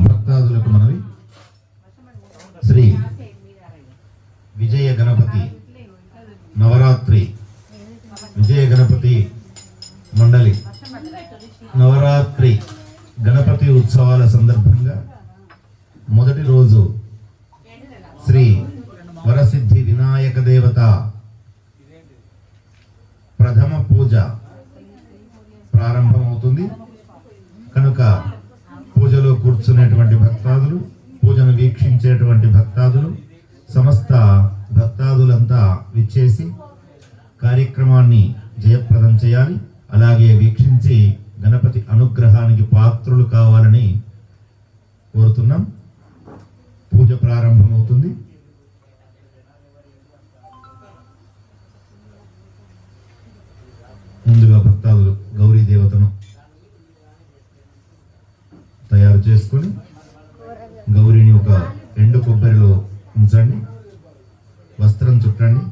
భక్తాదులకు మనవి. శ్రీ విజయ గణపతి నవరాత్రి విజయ గణపతి మండలి నవరాత్రి గణపతి ఉత్సవాల సందర్భంగా మొదటి రోజు శ్రీ వరసిద్ధి వినాయక దేవత ప్రథమ పూజ ప్రారంభమవుతుంది కనుక పూజలో కూర్చునేటువంటి భక్తాదులు, పూజను వీక్షించేటువంటి భక్తాదులు, సమస్త భక్తాదులంతా విచ్చేసి కార్యక్రమాన్ని జయప్రదం చేయాలి. అలాగే వీక్షించి గణపతి అనుగ్రహానికి పాత్రులు కావాలని కోరుతున్నాం. పూజ ప్రారంభమవుతుంది. ముందుగా భక్తాదులు గౌరీ దేవతను తయారు చేసుకొని గౌరీని ఒక ఎండు కొబ్బరిలో ఉంచండి, వస్త్రం చుట్టండి,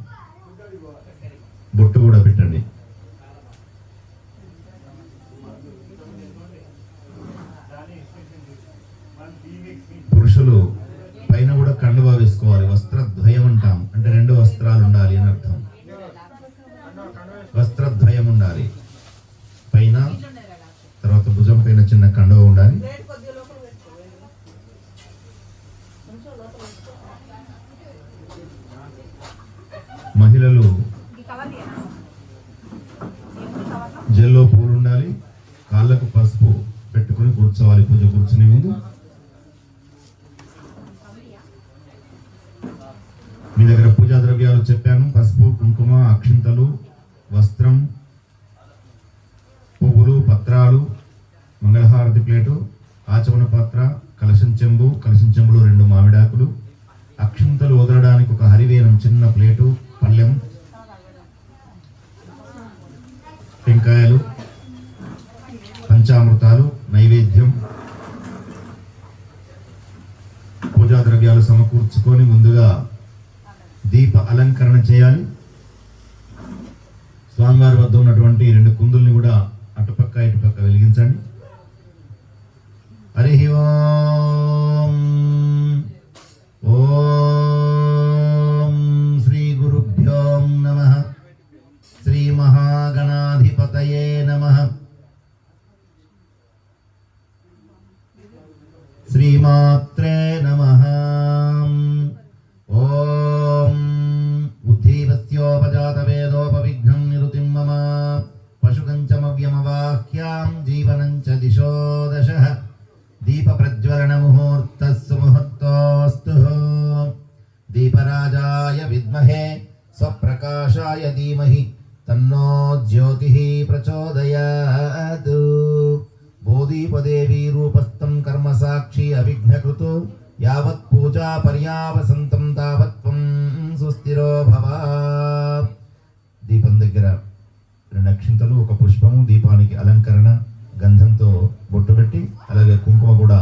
బొట్టు కూడా పెట్టండి. పురుషులు పైన కూడా కండువా వేసుకోవాలి. వస్త్రద్వయం అంటాం, అంటే రెండు వస్త్రాలు ఉండాలి అని అర్థం. వస్త్రద్వయం ఉండాలి, పైన తర్వాత భుజం పైన చిన్న కండువ ఉండాలి. మహిళలు జల్లో పూలు ఉండాలి, కాళ్ళకు పసుపు పెట్టుకుని కూర్చోవాలి. పూజ కూర్చునే ముందు మీ దగ్గర పూజా ద్రవ్యాలు చెప్పాను. పసుపు, కుంకుమ, అక్షింతలు, వస్త్రం, పువ్వులు, పత్రాలు, మంగళహారతి ప్లేటు, ఆచమన పాత్ర, కలశం చెంబు, కలశం చెంబులో 2 మామిడాకులు, అక్షింతలు వదలడానికి ఒక హరివేనం చిన్న ప్లేటు, పళ్ళెం, టెంకాయలు, పంచామృతాలు, నైవేద్యం, పూజా ద్రవ్యాలు సమకూర్చుకొని ముందుగా దీప అలంకరణ చేయాలి. స్వామివారి వద్ద ఉన్నటువంటి 2 కుందుల్ని కూడా అటుపక్క ఇటుపక్క వెలిగించండి. హరి ఓం. ఓం శ్రీ గురుభ్యో నమః. శ్రీ మహాగణాధిపతయే నమః. శ్రీమాత్రే నమః. ఓం బుద్ధివస్యోపజాత వేదోపవిఘ్నం నిరుతిం మమ పశుకంచమవ్యమవాహ్యాం జీవనంచ దిశో దశః దీప ప్రజ్వలన ముహూర్తః సుముహూర్తోస్తు. దీపరాజాయ విద్మహే స్వప్రకాశాయ ధీమహి తన్నో జ్యోతిః ప్రచోదయాత్. బోధిపదేవీ రూపస్థం కర్మ సాక్షి అవిఘ్నకృతో యావత్ పూజా పర్యావసంతం తావత్వం సుస్థిరో భవ. దీపం దగ్గర 2 అక్షింతలు, 1 పుష్పము, దీపానికి అలంకరణ గంధంతో బొట్టు పెట్టి అలాగే కుంకుమ కూడా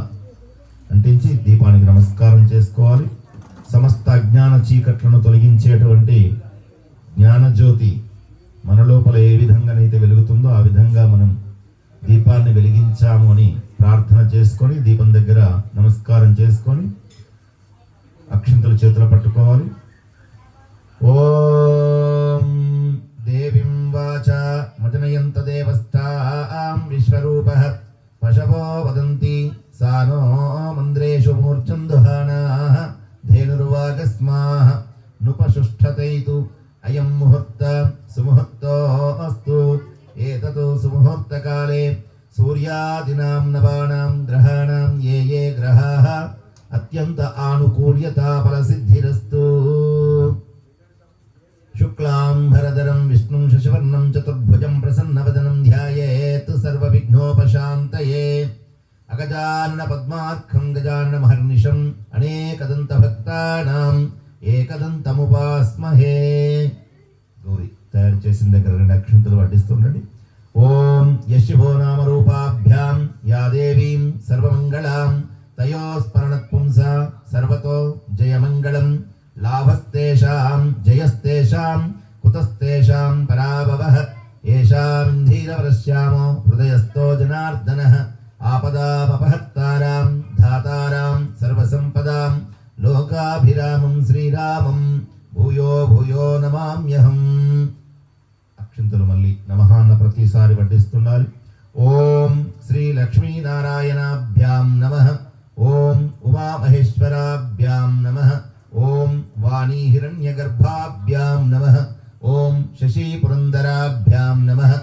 అంటించి దీపానికి నమస్కారం చేసుకోవాలి. సమస్త అజ్ఞాన చీకట్లను తొలగించేటువంటి జ్ఞానజ్యోతి మన లోపల ఏ విధంగానైతే వెలుగుతుందో ఆ విధంగా మనం దీపాన్ని వెలిగించాము అని ప్రార్థన చేసుకొని దీపం దగ్గర నమస్కారం చేసుకొని అక్షింతలు చేతులు పట్టుకోవాలి. ఓం దేవీం వాచ మజనయంత దేవస్థాం విశ్వరూపః పశవో వదంతి సానో మంద్రేషు మూర్ఛం దుహానాః ధేనుర్వాగస్మాః నుపశుష్ఠతైతు అయం ముహూర్త సుముహూర్తోస్తు. ఏతతో సుముహూర్తకాలే సూర్యాదినాం నవానాం గ్రహాణాం ఏ ఏ గ్రహాః అత్యంత ఆనుకూల్యతా ఫలసిద్ధిరస్తు. శుక్లాంబరధరం విష్ణుం శశివర్ణం చతుర్భుజం ప్రసన్నవదనం ధ్యాయేత్ సర్వవిఘ్నోపశాంతయే. అగజానన పద్మార్కం గజానన మహర్నిశం అనేకదంత భక్తానాం ఏకదంతముపాస్మహే. గౌరీ తయారు చేసిన దగ్గర 2 అక్షంతలు వడ్డిస్తుండండి. ఓం యశిభో నామ రూపాభ్యాం యా దేవీం సర్వమంగళాం తయోస్మరణత్ పుంస సర్వతో జయమంగళం. లాభస్తేషాం జయస్తేషాం కుతస్తేషాం పరాభవః. ఏషాం ధీరవరశ్యామో హృదయస్థ చేస్తుండాలి. ఓం శ్రీ లక్ష్మీనారాయణాభ్యాం నమః. ఓం ఉమామహేశ్వరాభ్యాం నమః. ఓం వాణీ హిరణ్యగర్భాభ్యాం నమః. ఓం శశీపురందరాభ్యాం నమః.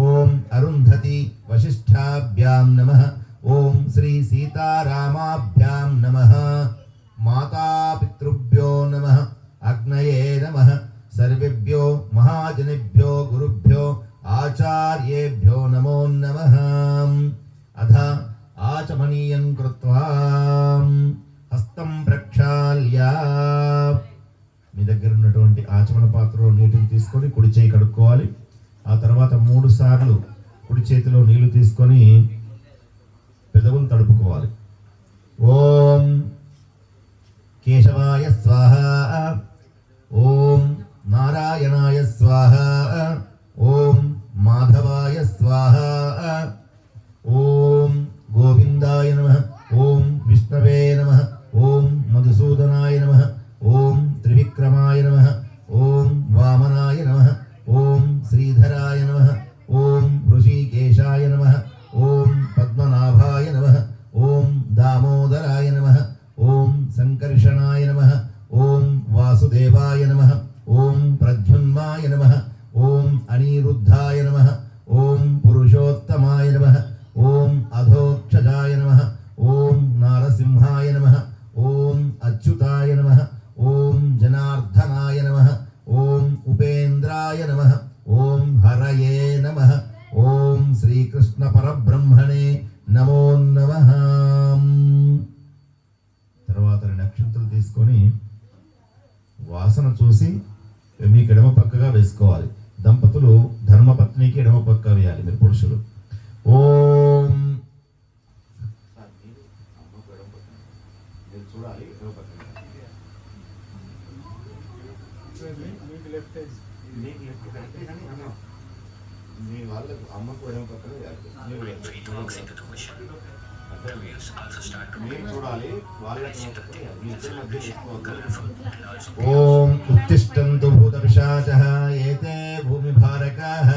ఓం అరుంధతి వశిష్ఠాభ్యాం నమః. ఓం శ్రీ సీతారామాభ్యాం నమః. మాతాపితృభ్యో నమః. అగ్నయే నమః. సర్వేభ్యో మహాజనేభ్యో గురుభ్యో ఆచార్యేభ్యో నమో నమః. అథ ఆచమనీయం కృత్వా హస్తం ప్రక్షాళ్య, మీ దగ్గర ఉన్నటువంటి ఆచమన పాత్రలో నీటిని తీసుకొని కుడి చేయి కడుక్కోవాలి. ఆ తర్వాత 3 సార్లు కుడి చేతిలో నీళ్లు తీసుకొని పెదవులు తడుపుకోవాలి. ఓం కేశవాయ స్వాహ. ఓం నారాయణాయ స్వాహ. ఓం మాధవాయ స్వాహ. ఓం గోవిందాయ నమః. ఓం విష్ణవే నమః. ఓం మధుసూదనాయ నమః. ఓం త్రివిక్రమాయ నమః. ఓం వామనాయ నమః. ఓం శ్రీధరాయ నమః. ఓం ఋషికేశాయ నమః. ఓం పద్మనాభాయ నమః. ఓం దామోదరాయ నమః. ఓం సంకర్షణాయ నమః. ఓం వాసుదేవాయ నమః. ఓం ప్రద్యుమ్నాయ నమః. ఓం అనిరుద్ధాయ నమః. ఓం పురుషోత్తమాయ నమః. ఓం అధోక్షజాయ నమః. ఓం నారసింహాయ నమః. ఓం అచ్యుతాయ నమః. ఓం జనార్దనాయ నమః. ఓం ఉపేంద్రాయ నమః. ఓం హరయే నమః. ఓం శ్రీకృష్ణ పరబ్రహ్మణే నమో నమః. తర్వాత 2 అక్షంతలు తీసుకొని వాసన చూసి మీకు ఎడమ పక్కగా వేసుకోవాలి. దంపతులు ధర్మపత్నికి ఎడమ పక్క వేయాలి, మీరు పురుషులు. ఓం చూడాలి ఎడమ పక్క. మీ వాళ్ళకు అమ్మకు ఎడమ పక్కన చూడాలి. ఓం ఉత్తిష్టంతు భూత పిశాచః ఏతే భూమి భారకాః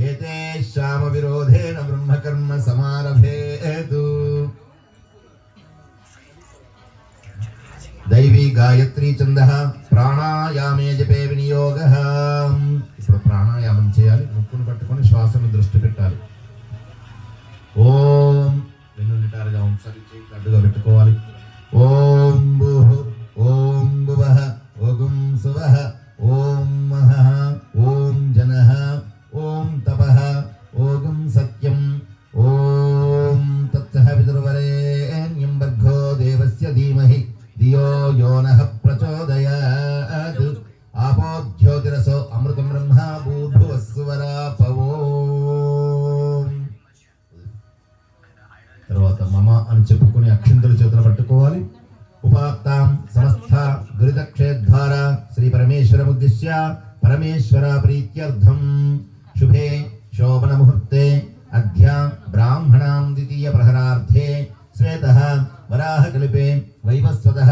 ఏతే శ్యామ విరోధేన బ్రహ్మకర్మ సమారభేతు. దైవీ గాయత్రీ ఛందః ప్రాణాయామే జపే వినియోగః. ఇప్పుడు ప్రాణాయామం చేయాలి. ముక్కును పట్టుకొని శ్వాసను దృష్టి పెట్టాలి. ఓం వెన్నునిటారుగా ఉంచాలి, చేతులు అడ్డుగా పెట్టుకోవాలి. ఓం భూః ఓం భువః ఓం సువః ఓం మహః ఓం జనః ఓం తపః ఓం సత్యం. ఓం తత్సః పితృవరేణ్యం భర్గో దేవస్య ధీమహి ధియో యో నః ప్రచోదయాత్. ఆపో జ్యోతిరసో అమృతం బ్రహ్మ భూర్భువస్సువరాపవో. తర్వాత మమ అని చెప్పుకుని అక్షంతలు చేతులు పట్టుకోవాలి. ఉపాత్తాం సమస్త దురితక్షేద్వార శ్రీ పరమేశ్వరముద్దిశ్య పరమేశ్వర ప్రీత్యర్థం శుభే శోభన ముహూర్తే అద్య బ్రాహ్మణాం ద్వితీయ ప్రహరార్థే శ్వేతః వరాహ కల్పే వైవస్వతః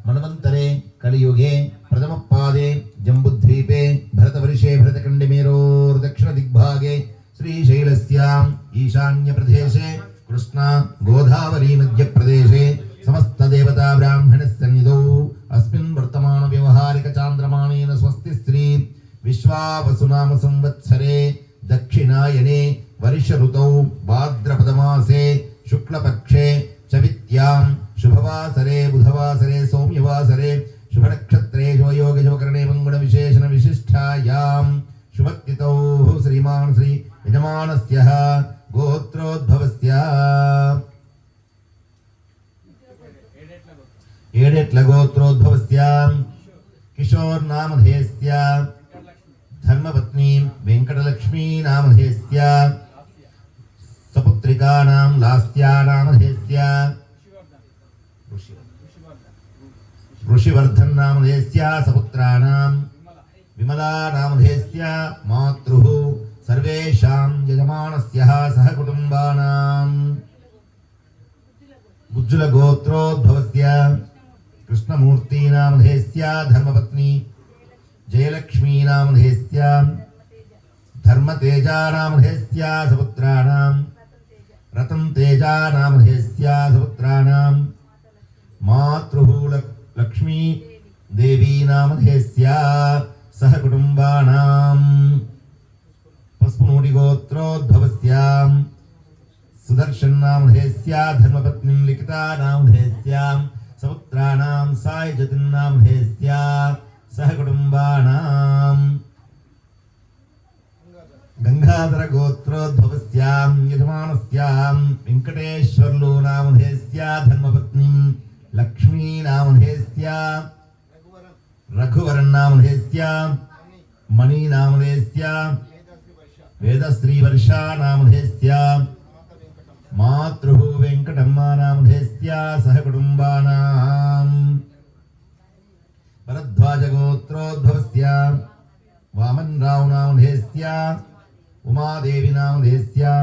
మన్వంతరే కలియుగే ప్రథమ పాదే జంబుద్వీపే భరతవర్షే భరతఖండే మేరోర్ దక్షిణ దిగ్భాగే శ్రీశైలస్యాం ఈశాన్య ప్రదేశే కృష్ణా గోదావరీ మధ్య ప్రదేశే సమస్త దేవతా బ్రాహ్మణ సన్నిధౌ అస్మిన్ వర్తమాన వ్యవహారిక చాంద్రమాణేన స్వస్తి శ్రీ విశ్వావసునామ సంవత్సరే దక్షిణాయనే వర్ష ఋతౌ భాద్రపదమాసే శుక్లపక్షే చవిత్యాం శుభవాసరే బుధవాసరే సౌమ్యవాసరే శుభనక్షత్రే శుభయోగ శుభకరణే మంగళ విశేషణ విశిష్టాయాం శుభతిథౌ శ్రీమాన్ శ్రీ యజమానస్య గోత్రోద్భవస్య ఏడేట్ల గోత్రోద్భవస్య కిషోర్ నామధేయస్య ధర్మపత్ని వెంకటలక్ష్మీ నామధేయస్య సపుత్రికానాం లాస్యా నామధేయస్య ఋషివర్ధన్ నామధేయస్య సపుత్రాణాం విమలా నామధేయస్య మాతృః సర్వేషాం యజమానస్య సహ కుటుంబానాం గుజ్జుల గోత్రోద్భవస్య కృష్ణమూర్తి నామధేయస్య ధర్మపత్ని జయలక్ష్మీ నామధేయస్య ధర్మతేజానామధేస్యా సపుత్రాణం రతం తేజానామధేస్యా సపుత్రాణం మాతృః లక్ష్మీ దేవీ నామధేస్యా సహ కుటుంబానాం పస్పునూడి గోత్రోద్భవస్యా సుదర్శన్ నామధేస్యా ధర్మపత్నిం లిఖితా నామధేస్యా సపుత్రాణం సాయజతిన్ నామధేస్యా సహ కుటుంబానాం గంగాధర గోత్రోద్భవస్యాం యజమానస్యాం వెంకటేశ్వర్లు నామధేస్యా ధర్మపత్నిం లక్ష్మీ నామధేస్యా రఘువరన్ నామధేస్యా మణి నామధేస్యా వేదశ్రీ వర్షా నామధేస్యా మాతృః వెంకటమ్మ నామధేస్యా సహ కుటుంబానాం భరద్వాజ గోత్రోద్భవస్యా వామన్ రావు నామధేస్యా ఉమాదేవి నామధేస్యా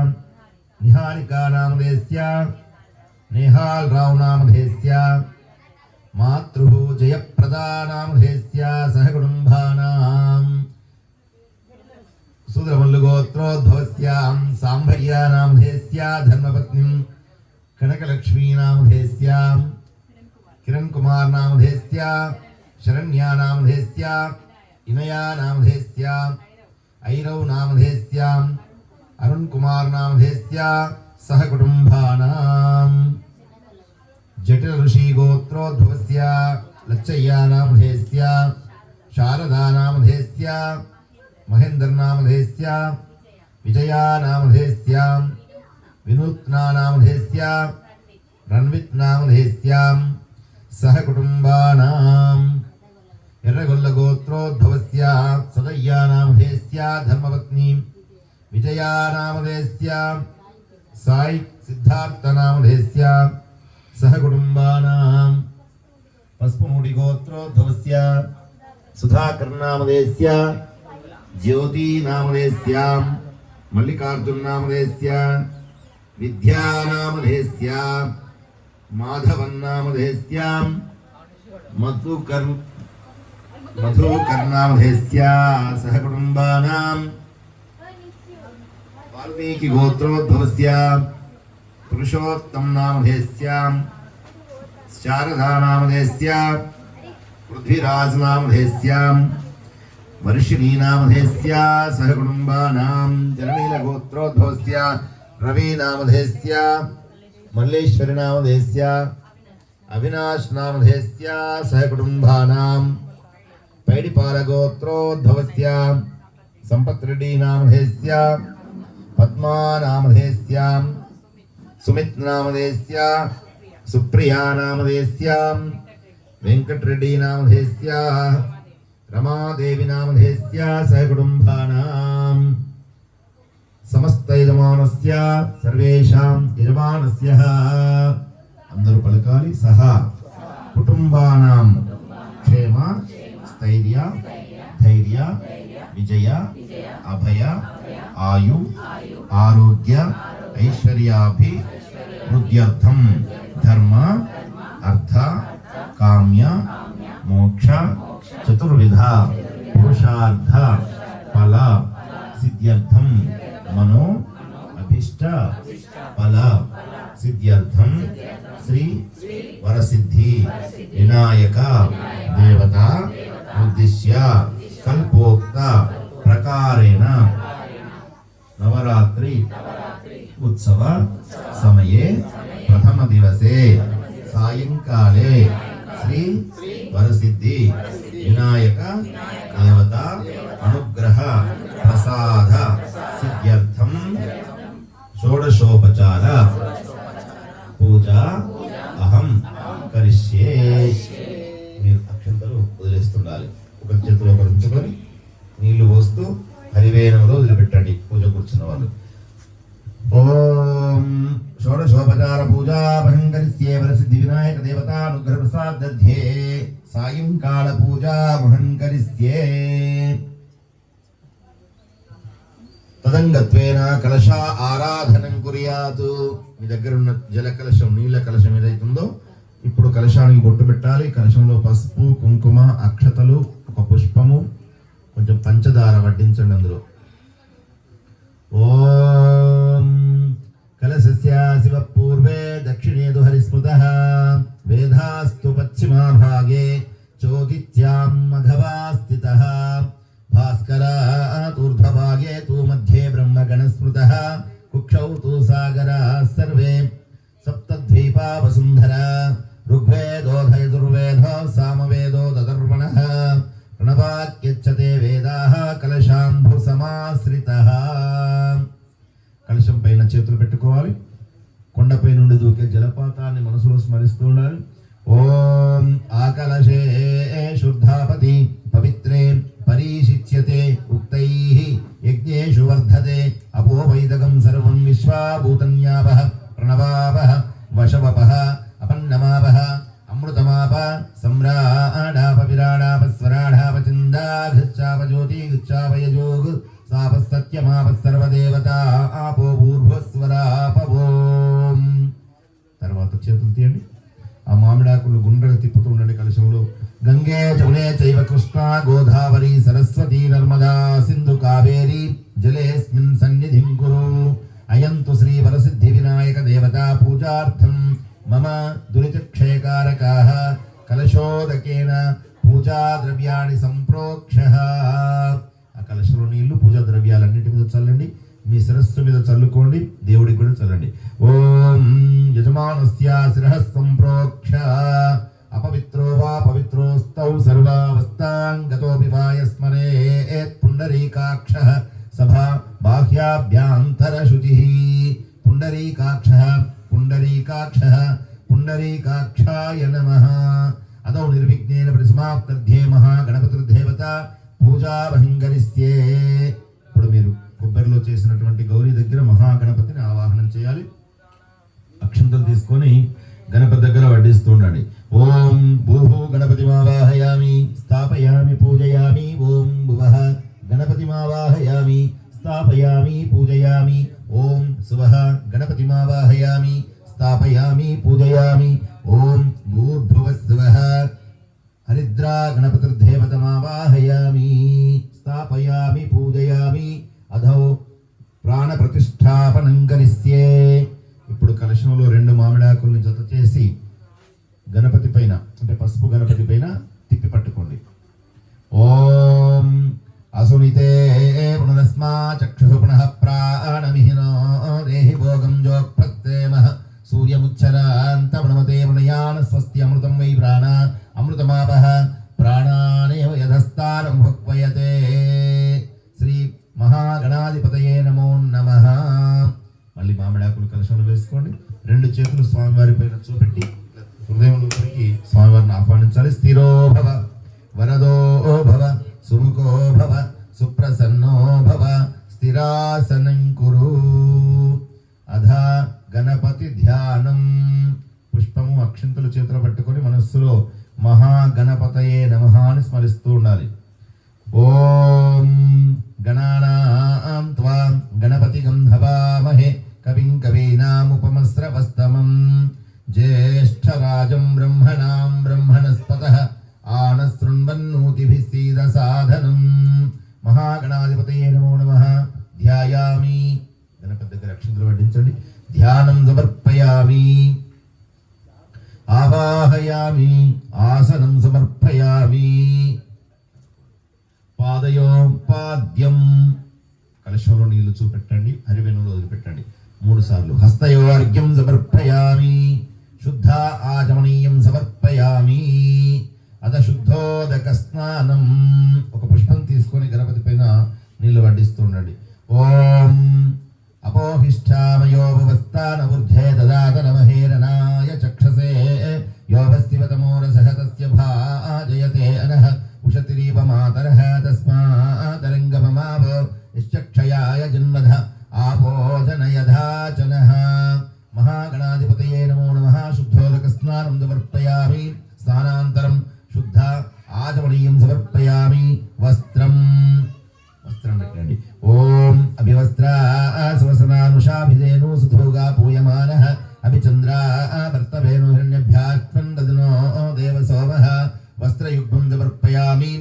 నిహారికా నామధేస్యా నేహాల్ రావు నామధేస్యా మాతృః జయప్రదా నామధేస్యా సహ కుటుంబానాం శూద్రమల్లు గోత్రోద్భవస్యాం సాంభయ్యా నామధేస్యా ధర్మపత్నిం కనకలక్ష్మీ నామధేస్యా కిరణ్ కుమార్ నామధేస్యా శరణ్యా నామధేస్యా ఇనయా నామధేస్యా ఐరవ్ నామధేస్యా అరుణ్ కుమార్ నామధేస్యా సహ కుటుంబానాం జటిల ఋషి గోత్రోద్భవస్యా లచ్చయ్యా నామధేస్యా శారదా నామధేస్యా మహేందర్ నామధేస్యా విజయా నామధేస్యా వినూత్నా నామధేస్యా రణ్విత్ నామధేస్యా సహ కుటుంబానాం ఎర్రగొల్ల గోత్రోద్భవస్యా సదయ్యా నామధేస్యా ధర్మపత్ని విజయా నామధేస్యా సాయి సిద్ధార్థ నామధేస్యా సహ కుటుంబానాం పస్పుమూడి గోత్రోద్భవస్యా సుధాకర్ నామధేస్యా జ్యోతి నామధేస్యా మల్లికార్జున నామధేస్యా విద్యా నామధేస్యా మాధవన్ నామధేస్యా మధుకర్ నామధేస్యా సహ కుటుంబానాం వాల్మీకి గోత్రోద్భవస్యా పురుషోత్తం నామధేస్యా శారదా నామధేస్యా పృథ్వీరాజ్ నామధేస్యా వర్షిణీ నామధేస్యా సహ కుటుంబానాం జననీల గోత్రోద్భవస్యా రవి నామధేస్యా మల్లేశ్వరి నామధేస్యా అవినాష్ నామధేస్యా సహ కుటుంబానాం పైడిపాల గోత్రోద్భవస్యా సంపత్ రెడ్డి నామధేస్యా పద్మా నామధేస్యా సుమిత్ నామధేస్యా సుప్రియా నామధేస్యా వెంకటరెడ్డి నామధేస్యా రమాదేవి నామధేస్యా సహ కుటుంబానాం సమస్త యజమానస్య సర్వేషాం యజమానస్య అందరూ పలకాలి సహా కుటుంబానాం క్షేమ స్థైర్య ధైర్య విజయ అభయ ఆయు ఆరోగ్య ఐశ్వర్యాభి వృద్ధ్యర్థం ధర్మ అర్థ కామ్య మోక్ష చతుర్విధ పురుషార్థ ఫల సిద్ధ్యర్థం మనో అభిష్ట ఫల సిద్ధ్యర్థం శ్రీ వరసిద్ధి వినాయక దేవత ఉద్దిశ్య కల్పోక్త ప్రకారేణ నవరాత్రి ఉత్సవ సమయే ప్రథమ దివసే సాయంకాలే శ్రీ వరసిద్ధి వినాయక దేవత అనుగ్రహ ప్రసాద సిద్ధ్యర్థం షోడశోపచార పూజ అహం కరిష్యే. మీరు అక్షంతలు వదిలేస్తుండాలి. ఒక చేతిలో ఒకరు ఉంచుకొని నీళ్లు పోస్తూ హరివేణంలో వదిలిపెట్టండి పూజ కూర్చున్న వాళ్ళు. ఓం షోడశోపచార పూజా మహంకరిష్యే వరసిద్ధి వినాయక దేవతానుగ్రహ ప్రసాద దధ్యే సాయంకాల పూజా మహంకరిష్యే. తదంగత్వేన కలశ ఆరాధనం కుర్యాతు. మీ దగ్గర ఉన్న జల కలశం నీళ్ళ కలశం ఏదైతుందో ఇప్పుడు కలశానికి బొట్టు పెట్టాలి. కలశంలో పసుపు కుంకుమ అక్షతలు ఒక పుష్పము కొంచెం పంచదార వడ్డించండి. అందులో ఓం కలశస్య శివ పూర్వే దక్షిణేదు హరిస్మృతః వేదాస్తు పశ్చిమాభాగే చోదిత్యాం మఘవా స్థితః భాస్కరాత్ ఊర్ధ్వభాగే తు మధ్యే బ్రహ్మగణస్మృతః కుక్షౌ తు సాగరాः సర్వే సప్తద్వీపా వసుంధరా ఋగ్వేదోధయజుర్వేదో సామవేదో దదర్వణః ప్రణవాక్యచ్చతే వేదాః కలశాంభు సమాశ్రితః. కలశం పైన చేతులు పెట్టుకోవాలి. కొండపై నుండి దూకే జలపాతాన్ని మనసులో స్మరిస్తూ ఉండాలి. ఓం ఆకలశే శుద్ధాపతి పవిత్రే పరీషిచ్యతే ఉక్తైః యజ్ఞేషు వర్ధతే అపోవైదకం సర్వం విశ్వాభూతన్యావః ప్రణవావః వశవపః అపన్నమావః అమృతమాప సమ్రాడాప విరాడాప స్వరాడాప చిందాఘృచ్చాప జ్యోతి ఘృచ్చాపయజోగ్ సాప సత్యమాప సర్వదేవతా ఆపో భూర్భువస్వరాపవోం. తర్వాత చేతులు తీయండి. ఆ మామిడాకులు గుండ్రగా తిప్పుతూ ఉండండి కలశంలో. గంగే జమునే చైవ కృష్ణ గోదావరి సరస్వతి నర్మదా సింధు కావేరి జలేస్మిన్ సన్నిధిం కురు. అయంతు శ్రీ వరసిద్ధి వినాయక దేవతా పూజార్థం మమ దురితక్షయకారకాః కలశోదకేన పూజా ద్రవ్యాన్ని సంప్రోక్షః. ఆ కలశంలో నీళ్లు పూజా ద్రవ్యాలన్నిటి మీద చల్లండి. మీ శిరస్సు మీద చల్లుకోండి, దేవుడికి కూడా చల్లండి. ఓం యజమానస్య శిరః సంప్రోక్ష అపవిత్రో వా పవిత్రోస్తౌ సర్వావస్థాంగతోపి వాయ స్మరేత్ పుండరీకాక్షః సభా బాహ్యాభ్యాంతర శుచిః. పుండరీకాక్షః పుండరీకాక్షః పుండరీకాక్షాయ నమః. అదౌ నిర్విఘ్నేన పరిసమాప్తర్థే మహాగణపతిర్దేవత పూజాభంగరిస్తే. ఇప్పుడు మీరు కొబ్బరిలో చేసినటువంటి గౌరీ దగ్గర మహాగణపతిని ఆవాహనం చేయాలి. అక్షంతలు తీసుకొని గణపతి దగ్గర వడ్డిస్తూ ఉండండి. ఓం భూహు గణపతిమావాహయామి స్థాపయామి పూజయామి. ఓం భువః గణపతిమావాహయామి స్థాపయామి పూజయామి. ఓం శువః గణపతిమావాహయామి స్థాపయామి పూజయామి. ఓం భూర్భువస్సువః హరిద్రా గణపతిర్దేవతమావాహయామి స్థాపయామి పూజయామి. అధౌ ప్రాణ ప్రతిష్టాపనం కరిష్యే. ఇప్పుడు కలశంలో 2 మామిడాకుల్ని జత చేసి గణపతి పైన అంటే పసుపు గణపతి పైన తిప్పి పట్టుకోండి. ఓం అసునితే పునరస్మా చక్షుః పునః ప్రాణమిహినో దేహి భోగం జోక్పత్తేమః సూర్యముచ్చరాంతమణమతే వనయాన స్వస్తి అమృతం వై ప్రాణ అమృతమాపః ప్రాణానేవ యథస్థానం భుక్వయతే. శ్రీ మహాగణాధిపతయే నమో నమః. మళ్ళీ మామిడాకులు కలశంలో వేసుకోండి. 2 చేతులు స్వామివారి పైన చూపెట్టి హృదయంలోకి స్వామివారిని ఆహ్వానించాలి. స్థిరో భవ వరదో భవ సుముఖో భవ సుప్రసన్నో భవ స్థిరాసనం కురు. అధా గణపతి ధ్యానం. పుష్పము అక్షంతలు చేతులు పట్టుకొని మనస్సులో మహాగణపతయే నమః అని స్మరిస్తూ ఉండాలి. ఓం గణానాం త్వా గణపతిగం హవామహే కవిం కవీనాముపమస్రవస్తమం జ్యేష్ఠరాజం బ్రహ్మణాం బ్రహ్మణస్పతః ఆనశృణ్వన్నోతిభిः సీదసాధనం. మహాగణాధిపతయే నమో నమః. ధ్యాయామి. గణపతి దగ్గర అక్షంతలు వడ్డించండి. ధ్యానం సమర్పయామి. ఆవాహయామి. ఆసనం సమర్పయామి. పాదయోపాద్యం. కలశంలో నీళ్లు చూపెట్టండి, హరివేణులో వదిలిపెట్టండి 3 సార్లు. హస్తయోర్ఘ్యం సమర్పయామి. శుద్ధ ఆచమనీయం సమర్పయామి. అద శుద్ధోదక స్నానం. ఒక పుష్పం తీసుకొని గణపతి పైన నీళ్లు వడ్డిస్తుండండి. ఓం అపోహిష్టామయోపస్థాన ఊర్ధ్వే దదాత నమహేరనాయ చక్షసే యోగస్తివతమోరసః తస్య భాజయతే అనః ఉషతిరీవ మాతరః తస్మాతరంగమమావ నిశ్చక్షయాయ జన్మధ ఆపోజనయధాచనః. మహాగణాధిపతయే నమో నమః. శుద్ధోదక స్నానం సమర్పయామి. స్నానాంతరం శుద్ధ ఆచమనీయం సమర్పయామి. వస్త్రం పెట్టండి. ఓం అభివస్త్రా సువసనానుషాభిధేను సుధోగా పూయమానః అభిచంద్రా భర్తవేణు హిరణ్యభ్యాత్మన్నదనో దేవసోమః. వస్త్రయుగ్మం సమర్పయామి.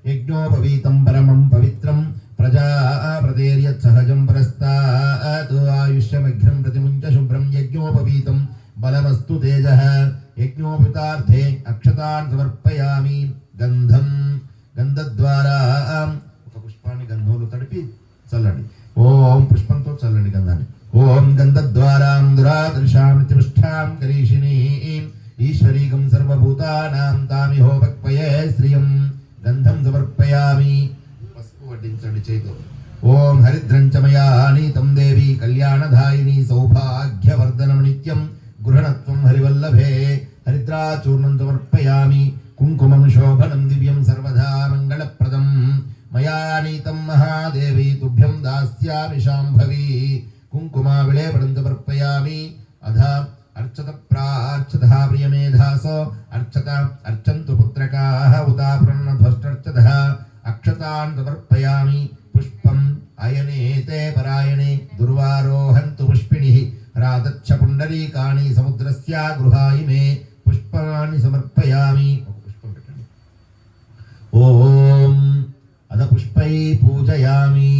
యజ్ఞోపవీతం పరమం పవిత్రం ప్రజాపతేర్య वल्लभे हरिद्राचूर्णं समर्पयामि कुङ्कुमं शोभनं दिव्यं सर्वदा मङ्गलप्रदं मया नीतं महादेवी तुभ्यं दास्यामि शाम्भवी कुङ्कुमाविलेपनं समर्पयामि अधा अर्चत प्रार्चतः प्रियमेधासो अर्चत अर्चन्तु पुत्रकाः उदाप्रन्नध्वष्टर्चतः अक्षतान् समर्पयामि पुष्पम् अयने ते परायणे दुर्वारोहन्तु पुष्पिणिः रादच्छ पुण्डरीकाणि समुद्रस्य गृहाय मे पुष्पाणि समर्पयामि ఓం అద పుష్పై పూజయామి.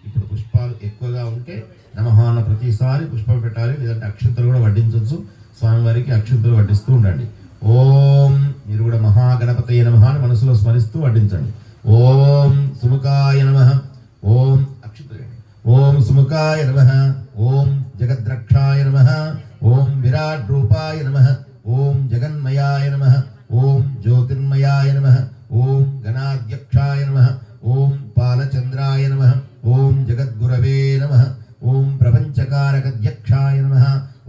ఇప్పుడు పుష్పాలు ఎక్కువగా ఉంటే నమః అన్న ప్రతిసారి పుష్పం పెట్టాలి, లేదంటే అక్షంతలు కూడా వడ్డించవచ్చు. స్వామివారికి అక్షంతలు వడ్డిస్తూ ఉండండి. ఓం మీరు కూడా మహాగణపతయ నమః అని మనసులో స్మరిస్తూ వడ్డించండి. ఓం సుముఖాయ నమః, ఓం అక్షంతలు, ఓం సుముఖాయ నమః, ఓం జగద్రక్షాయ నమః, ఓం విరాట్ రూపాయ నమః, ఓం జగన్మయాయ నమః, ఓం జ్యోతిర్మయాయ నమః, ఓం గణాధ్యక్షాయ నమః, ఓం పాలచంద్రాయ నమః, ఓం జగద్గురవే నమః, ఓం ప్రపంచకారకధ్యక్షాయ నమః,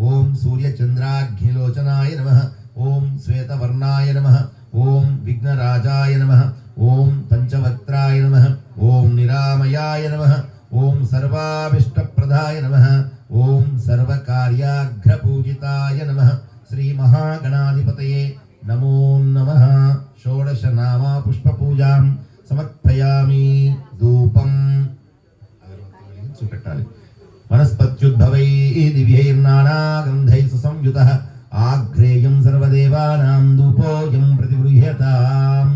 ఓం సూర్యచంద్రాగ్నిలోచనాయ నమః, ఓం శ్వేతవర్ణాయ నమః, ఓం విఘ్నరాజాయ నమః, ఓం పంచవక్త్రాయ నమః, ఓం నిరామయాయ నమః, ఓం సర్వాభిష్టప్రదాయ నమః, ఓం సర్వకార్యాఘ్రపూజితాయ నమః. శ్రీ మహాగణాధిపతయే నమో నమః. షోడశ నామా పుష్ప పూజాం సమర్పయామి. ధూపం చూపెట్టాలి. వనస్పత్యుద్భవై దివ్యైర్నానా గంధై సుసంయుతః ఆగ్రేయం సర్వదేవానాం ధూపోయం ప్రతిగృహ్యతాం.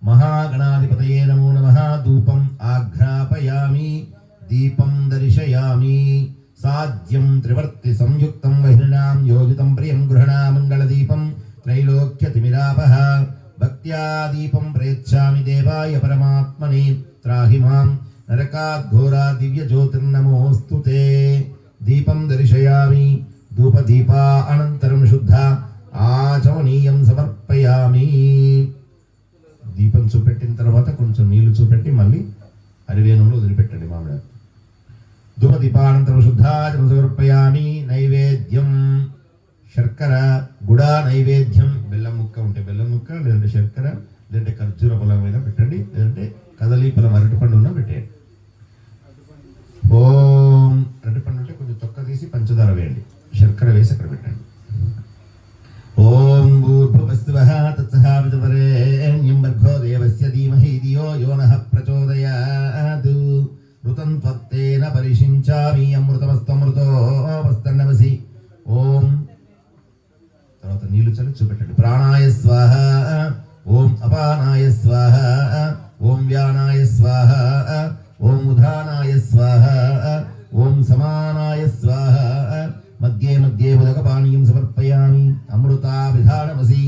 మహాగణాధిపతయే నమో నమః. ధూపం ఆఘ్రాపయామి, దీపం దర్శయామి. సాధ్యం త్రివర్తి సంయుక్తం వహిర్నాం యోజితం ప్రియం గృహణా మంగళదీపం త్రైలోక్యతిమిరాపః. భక్త్యా దీపం ప్రేచ్ఛామి దేవాయ పరమాత్మనే. త్రాహి మాం నరకాద్ఘోరా దివ్య జ్యోతిర్నమోస్తుతే. దీపం దర్శయామి. ధూపదీపా అనంతరం శుద్ధ ఆచమనీయం సమర్పయామి. దీపం చూపెట్టిన తర్వాత కొంచెం నీళ్లు చూపెట్టి మళ్ళీ అరివేణంలో వదిలిపెట్టండి మామిడ. ధూపదీపానంతరం శుద్ధాచమనం సమర్పయామి. నైవేద్యం శర్కర గుడ నైవేద్యం. బెల్లం ముక్క ఉంటే బెల్లం ముక్క, లేదంటే శర్కర, లేదంటే ఖర్జూర పొలం మీద పెట్టండి, లేదంటే కదలీ పొలం అరటిపండు ఉన్న పెట్టేయండి. ఓం అరటిపండు ఉంటే కొంచెం తొక్క తీసి పంచదార వేయండి, శర్కర వేసి అక్కడ పెట్టండి. ఓం భూర్భువస్సువః తత్సవితుర్వరేణ్యం భర్గో దేవస్య ధీమహి ధియో యో నః ప్రచోదయాత్. ఋతం త్వత్తేన పరిషించామి అమృతమస్తమృతోపస్తన్నమసి. ఓం తర్వాత నీళ్లు చల్లి చూపెట్టండి. ప్రాణాయ స్వాహ, ఓం అపానాయ స్వాహ, ఓం వ్యానాయ స్వాహ, ఓం ఉదానాయ స్వాహ, ఓం సమానాయ స్వాహ. మధ్యే మధ్యే ఉదకపానీయం సమర్పయామి. అమృతాభిధానమసి.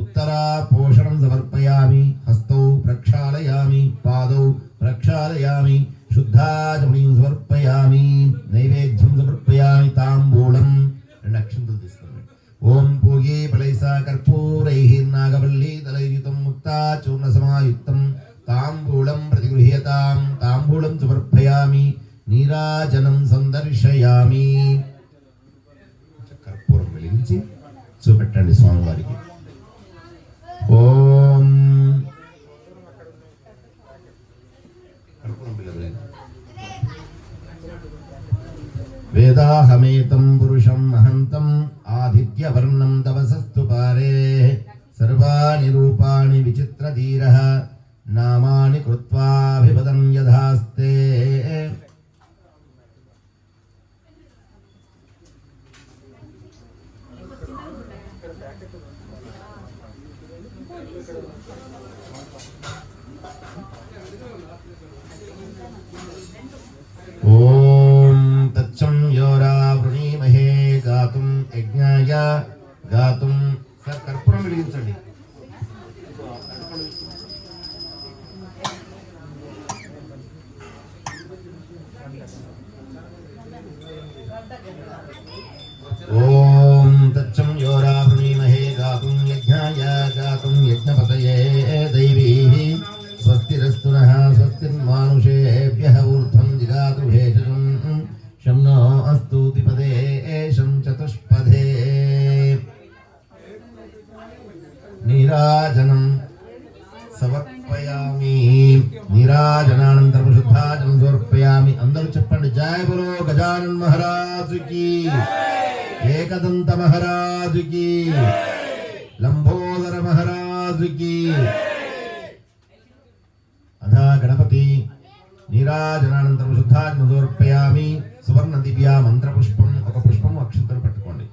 ఉత్తరా పోషణం సమర్పయామి. హస్తౌ ప్రక్షాళయామి, పాదౌ ప్రక్షాళయామి. శుద్ధాచమనీయం సమర్పయామి. నైవేద్యం సమర్పయామి. తాంబూలం. రెండు అక్షంతలు తీసుకోండి. ఓం పూగే ఫలైసా కర్పూరైః నాగవల్లీ దళైర్యుతం ముక్తా చూర్ణ సమాయుక్తం తాంబూలం ప్రతిగృహ్యతాం. తాంబూలం సమర్పయామి. నీరాజనం సందర్శయామి. కర్పూరం వెలిగించి చూపెట్టండి స్వామివారికి. ఓం వేదాహమేతం పురుషం మహంతం ఆదిత్యవర్ణం తపసస్తు పారే. సర్వాణి రూపాణి విచిత్రధీరః నామాని కృత్వాభిపదం యథాస్తే. ఓం తచ్చం యోరావృణీమహే గాతుం యజ్ఞాయ గాతుం. కర్పూరం వెలిగించండి. ఓం తచ్చం యోరావృణీమహే గాతుం యజ్ఞాయ గాతుం యజ్ఞపతయే దైవీః. స్వస్తిరస్తు నః స్వస్తిర్మానుషేభ్యః ఊర్ధ్వం జిగాతు భేషజం. శం నో అస్తు ద్విపదే శం చతుష్పదే. మహారాజుకి, ఏకదంత మహారాజుకి, లంబోదర మహారాజుకి. అధా గణపతి నీరాజనానంతరం శుద్ధాగ్ని సమర్పయామి. సువర్ణ దివ్య మంత్ర పుష్పం, ఒక పుష్పం అక్షంతలు పట్టుకోండి.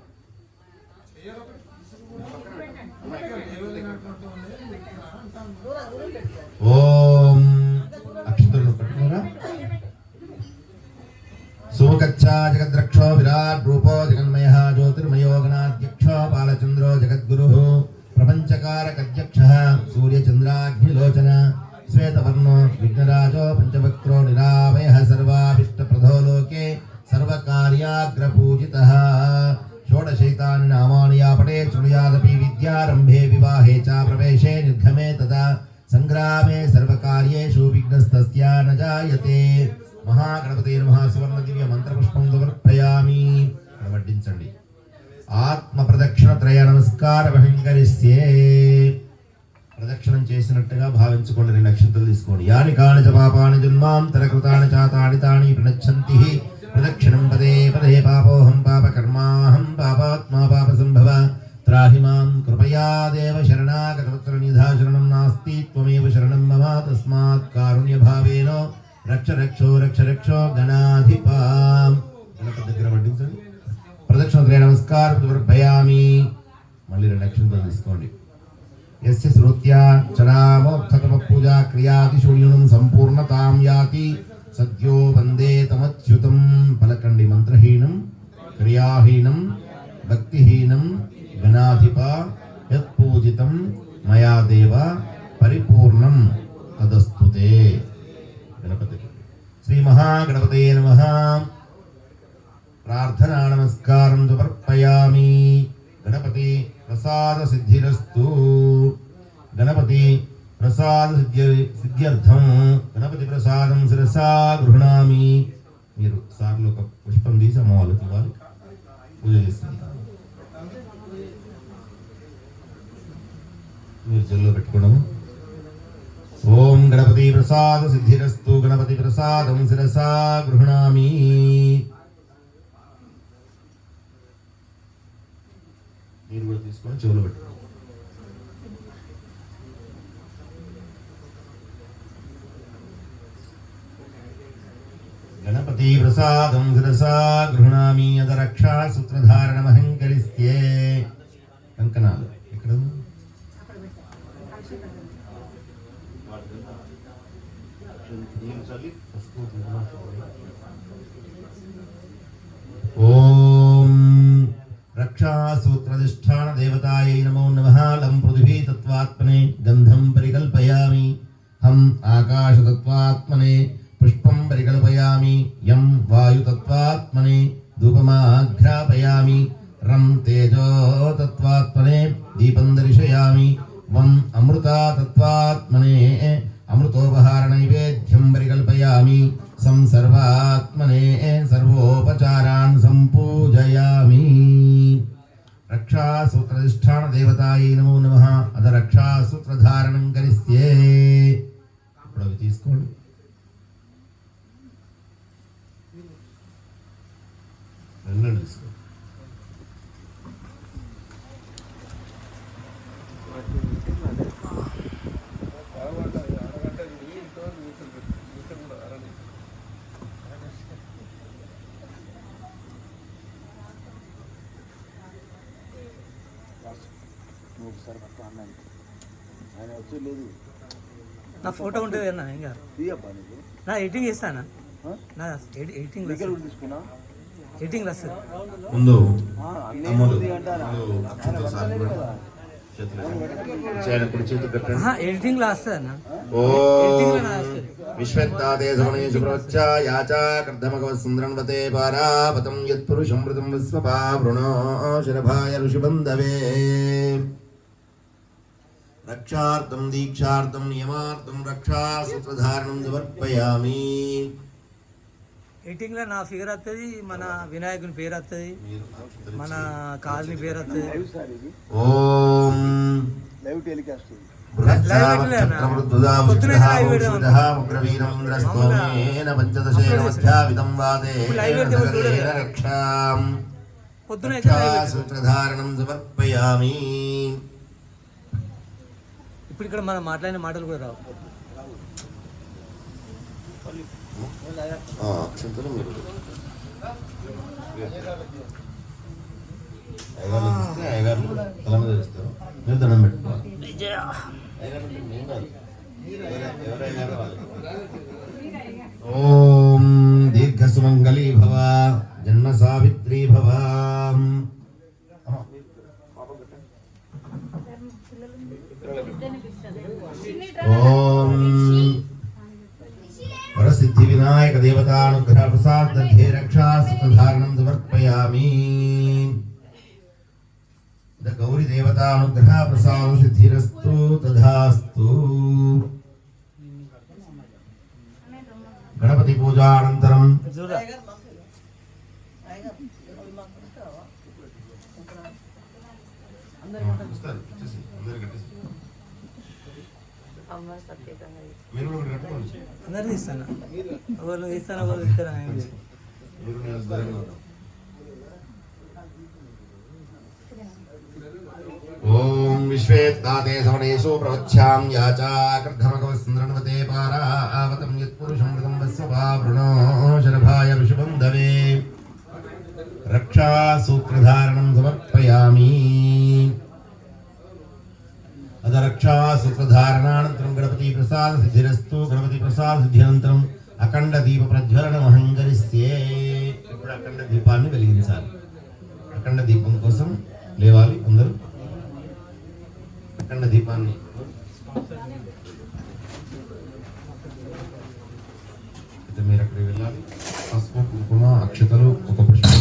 ఓం అక్షంతలను పట్టుకోరా. సుముఖచ్చా జగద్రక్షో విరాట్ రూపో జగన్మయ జ్యోతిర్మయో గణాధ్యక్షో బాలచంద్రో జగద్గురు ప్రపంచకారకధ్యక్ష సూర్యచంద్రాగ్నిలోచన శ్వేతవర్ణో విఘ్నరాజో పంచవక్త్రో నిరామయ సర్వాభిష్టప్రదో లోకే సర్వకార్యాగ్రపూజితః. షోడశైతాని నామాని యాపటే శృణుయాదపి విద్యారంభే వివాహే చ ప్రవేశే నిర్గమే తదా సంగ్రామే సర్వకార్యేషు విఘ్నస్తస్య న జాయతే. మహాగణపతే నమః. సువర్ణ దివ్య మంత్రపుష్పం సమర్పయామి. వడ్డించండి. ఆత్మ ప్రదక్షిణ త్రయ నమస్కార బహింకరిస్తే ప్రదక్షిణం చేసినట్టుగా భావించుకోండి. 2 అక్షంతలు తీసుకోండి. యాని కాని చ పాపాని జన్మాంతరకృతాని చాతాని తాని ప్రణచ్చంతి ప్రదక్షిణం పదే పదే పాపోహం పాపకర్మాహం పాపాత్మా పాప సంభవ త్రాహి మాం కృపయా దేవ శరణాగతవత్సల నిధా శరణం నాస్తి త్వమేవ శరణం మమ తస్మాత్ కారుణ్య భావేన రక్ష రక్షో రక్ష రక్షో గణాధిపా. గణపతి దగ్గర వడ్డించండి. ప్రదక్షిణ త్రయ నమస్కారం సమర్పయామి. మళ్ళీ 2 అక్షంతలు తీసుకోండి. యస్య శ్రుత్యా చరామోక్తమ పూజా క్రియాతిశూన్యం సంపూర్ణతాం యాతి సద్యో వందే తమచ్యుతం. పలకండి. మంత్రహీనం క్రియాహీనం భక్తిహీనం గణాధిప యత్పూజితం మయా దేవ పరిపూర్ణం తదస్తుతే. గణపతి శ్రీ మహాగణపతే నమః. ప్రార్థనా నమస్కారం సమర్పయామి. గణపతి ప్రసాద సిద్ధిరస్తు. గణపతి ప్రసాద సిద్ధ్యర్థం గణపతి ప్రసాదం శిరసా గృహణామి. మీరు సార్లు ఒక పుష్పం తీసి అమ్మవాళ్ళకి ఇవ్వాలి. పూజ చేస్తుంది. మీరు చెల్లో పెట్టుకోవడము. ఓం గణపతి ప్రసాద సిద్ధిరస్తు. గణపతి ప్రసాదం శిరసా గృహణామి. మీరు కూడా తీసుకొని చెవులో పెట్టుకోండి. గణపతి ప్రసాదం శిరసా గృహణామి. అద రక్షా సూత్రధారణమహంకరిస్తే. కంకణాలు ఇక్కడ ఓం రక్షాసూత్రధిష్టాన దేవతాయై నమో నమః. లం పృథివీ తత్వాత్మనే గంధం పరికల్పయామి. హం ఆకాశతత్వాత్మనే పుష్పం పరికల్పయామి. యం వాయుతత్వాత్మనే ధూపమాఘ్రాపయామి. రం తేజో తత్వాత్మనే దీపం దర్శయామి. వం అమృతతత్వాత్మనే అమృతోపహార నైవేద్యం పరికల్పయామి. సం సర్వాత్మనే సర్వోపచారాన్ సంపూజయామి. రక్షాసూత్రధిష్టాన దేవతాయై నమో నమః. అద రక్షాసూత్రధారణం కరిస్తే. ఇప్పుడు అవి తీసుకోండి. వెళ్ళండి తీసుకోండి. నా ఫోటో ఉంటుంది అన్న. ఇంకా నా ఎడిటింగ్ చేస్తానా? నా ఎడిటింగ్ తీసుకున్నా. ఎడిటింగ్ వస్తుంది. ముందు ఎడిటింగ్ లో వస్తుంది అన్న. విశ్వత్తాదేశమనేశుప్రోచ్చాయాచాకర్ధమగవసుంద్రన్వతే పారాపతం యత్పురుషమృతం విశ్వపా వృణో శరభాయ ఋషిబంధవే. రక్షార్థం దీక్షార్థం నియమార్థం రక్షాసూత్రధారణం సమర్పయామి. ఎడిటింగ్ లో నా ఫిగర్ వస్తుంది, మన వినాయకుని పేరు వస్తుంది, మన కాలనీ పేరు వస్తుంది. ఓం లైవ్ టెలికాస్ట్ సూత్రధారణం సమర్పయామి. ఇప్పుడు ఇక్కడ మనం మాట్లాడిన మాటలు కూడా రావు. అక్షంతలు మీరు అయ్యగారు తల మీద వేస్తారు, మీరు దండం పెట్టుకోవాలి. ఓం దీర్ఘ సుమంగళీ భవ, జన్మ సావిత్రీ భవ. ఓం వరసిద్ధి వినాయక దేవతానుగ్రహ ప్రసాద దధ్యే రక్షా సతధారణం సమర్పయామి. గౌరీ దేవతానుగ్రహ ప్రసాద సిద్ధిరస్తు తథాస్తు. గణపతి పూజానంతరం అందరు తీస్తాను, ఎవరు తీస్తాను ఎవరు ఇస్తాను. ఓం విశ్వేత్తాతే సవనేషు ప్రవచ్ఛాం యాచాకర్ధమకవస్ంద్రణవతే పారావతం యత్పురుషం మృతం వస్వభావృణో శరభాయ ఋషభం దవే. రక్షా సూత్రధారణం సమర్పయామి. అద రక్షా సూత్రధారణానంతరం గణపతి ప్రసాద సిద్ధిరస్తు. గణపతి ప్రసాద సిద్ధ్యనంతరం అఖండ దీప ప్రజ్వలనం అహంకరిస్తే. ఇప్పుడు అఖండ దీపాన్ని వెలిగించాలి. అఖండ దీపం కోసం లేవాలి అందరూ. అఖండ దీపాన్ని మీరు అక్కడికి వెళ్ళాలి. పసుపు, కుంకుమ, అక్షతలు, ఒక పుష్పం.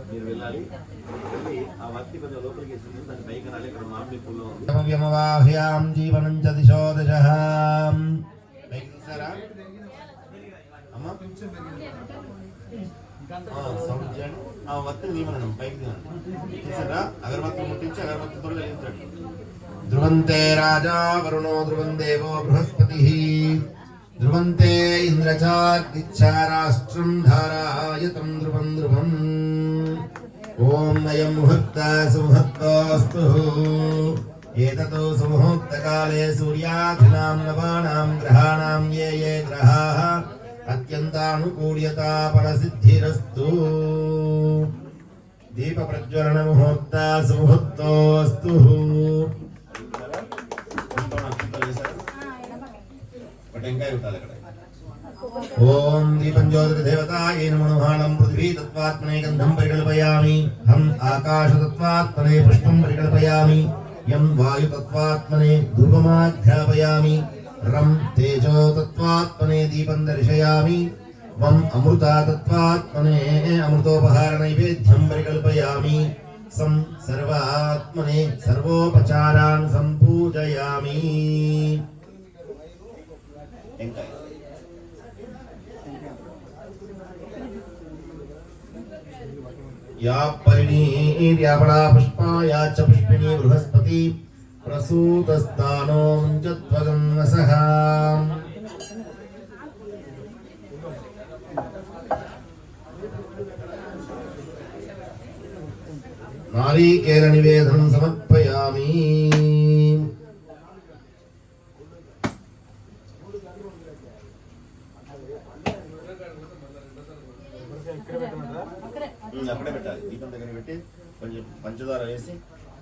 మీరు వెళ్ళాలి. ఆ వత్తి కొంచెం లోపలికి వేసింది, దాని పైకి రాలి. ఇక్కడ మామిడి పుల్లో ఉంది. జీవనం చ దిశో దశః. పైకి తీసారా అమ్మా? సౌండ్ చేయండి. ఆ వత్తిని తీయమనం, పైకి తీయండి. తీసారా? అగరబత్తులు ముట్టించి అగరబత్తితో వెలిగించండి. ధ్రువంతే రాజా వరుణో ధ్రువం దేవో బృహస్పతిః. ధ్రువంతే ఇంద్రచార్దిచ్చా రాష్ట్రం ధారాయతం ధ్రువం ధ్రువం. ఓం అయం ముహూర్త సుముహూర్తోస్తు. ఏతతో సుముహూర్తకాలే సూర్యాధినాం నవానాం గ్రహాణాం ఏ ఏ గ్రహాః అత్యంతానుకూల్యతా ఫలసిద్ధిరస్తు. దీప ప్రజ్వలన ముహూర్త సుముహూర్తోస్తు. ఓం దీపం జ్యోతి దేవతాయే నమః. పృథివీ తత్వాత్మనే గంధం పరికల్పయామి. హం ఆకాశ తత్వాత్మనే పుష్పం పరికల్పయామి. యం వాయు తత్వాత్మనే ధూపమాధ్యాపయామి. రం తేజో తత్వాత్మనే దీపం దర్శయామి. వం అమృత తత్వాత్మనే అమృతోపహార నైవేద్యం పరికల్పయామి. సం సర్వాత్మనే సర్వోపచారాన్ సంపూజయామి. या परिणीर्यापणा पुष्पा या च पुष्पिणी बृहस्पति प्रसूतस्तानो मुञ्चत्वगं वसः. नारिकेल निवेदनं समर्पयामि. అక్కడే పెట్టాలి. దీపం దగ్గర పెట్టి కొంచెం పంచదార వేసి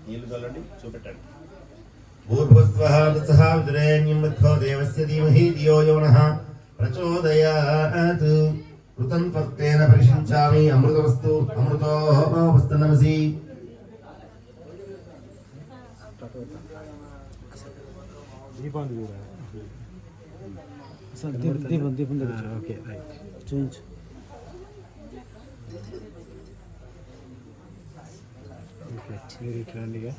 నీళ్లు చల్లండి, చూపెట్టండి. భూర్భువస్వః తత్సః విదురేణ్యం భర్గో దేవస్య ధీమహి ధియో యో నః ప్రచోదయాత్. ఋతం త్వత్తేన పరిశించామి అమృతవస్తు అమృతో వస్తు నమసి. దీపం ఓకే రైట్ చూపించు. ఓకే మీరు ఇట్లా అండిగా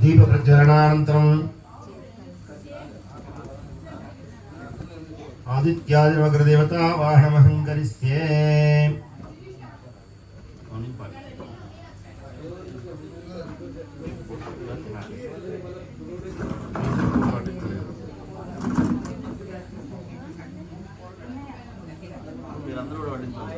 దీప ప్రజ్వలనానంతరం ఆదిత్యాదిమగ్రదేవత వాహనమహం కరిష్యే. మీరందరూ కూడా పట్టించాలి.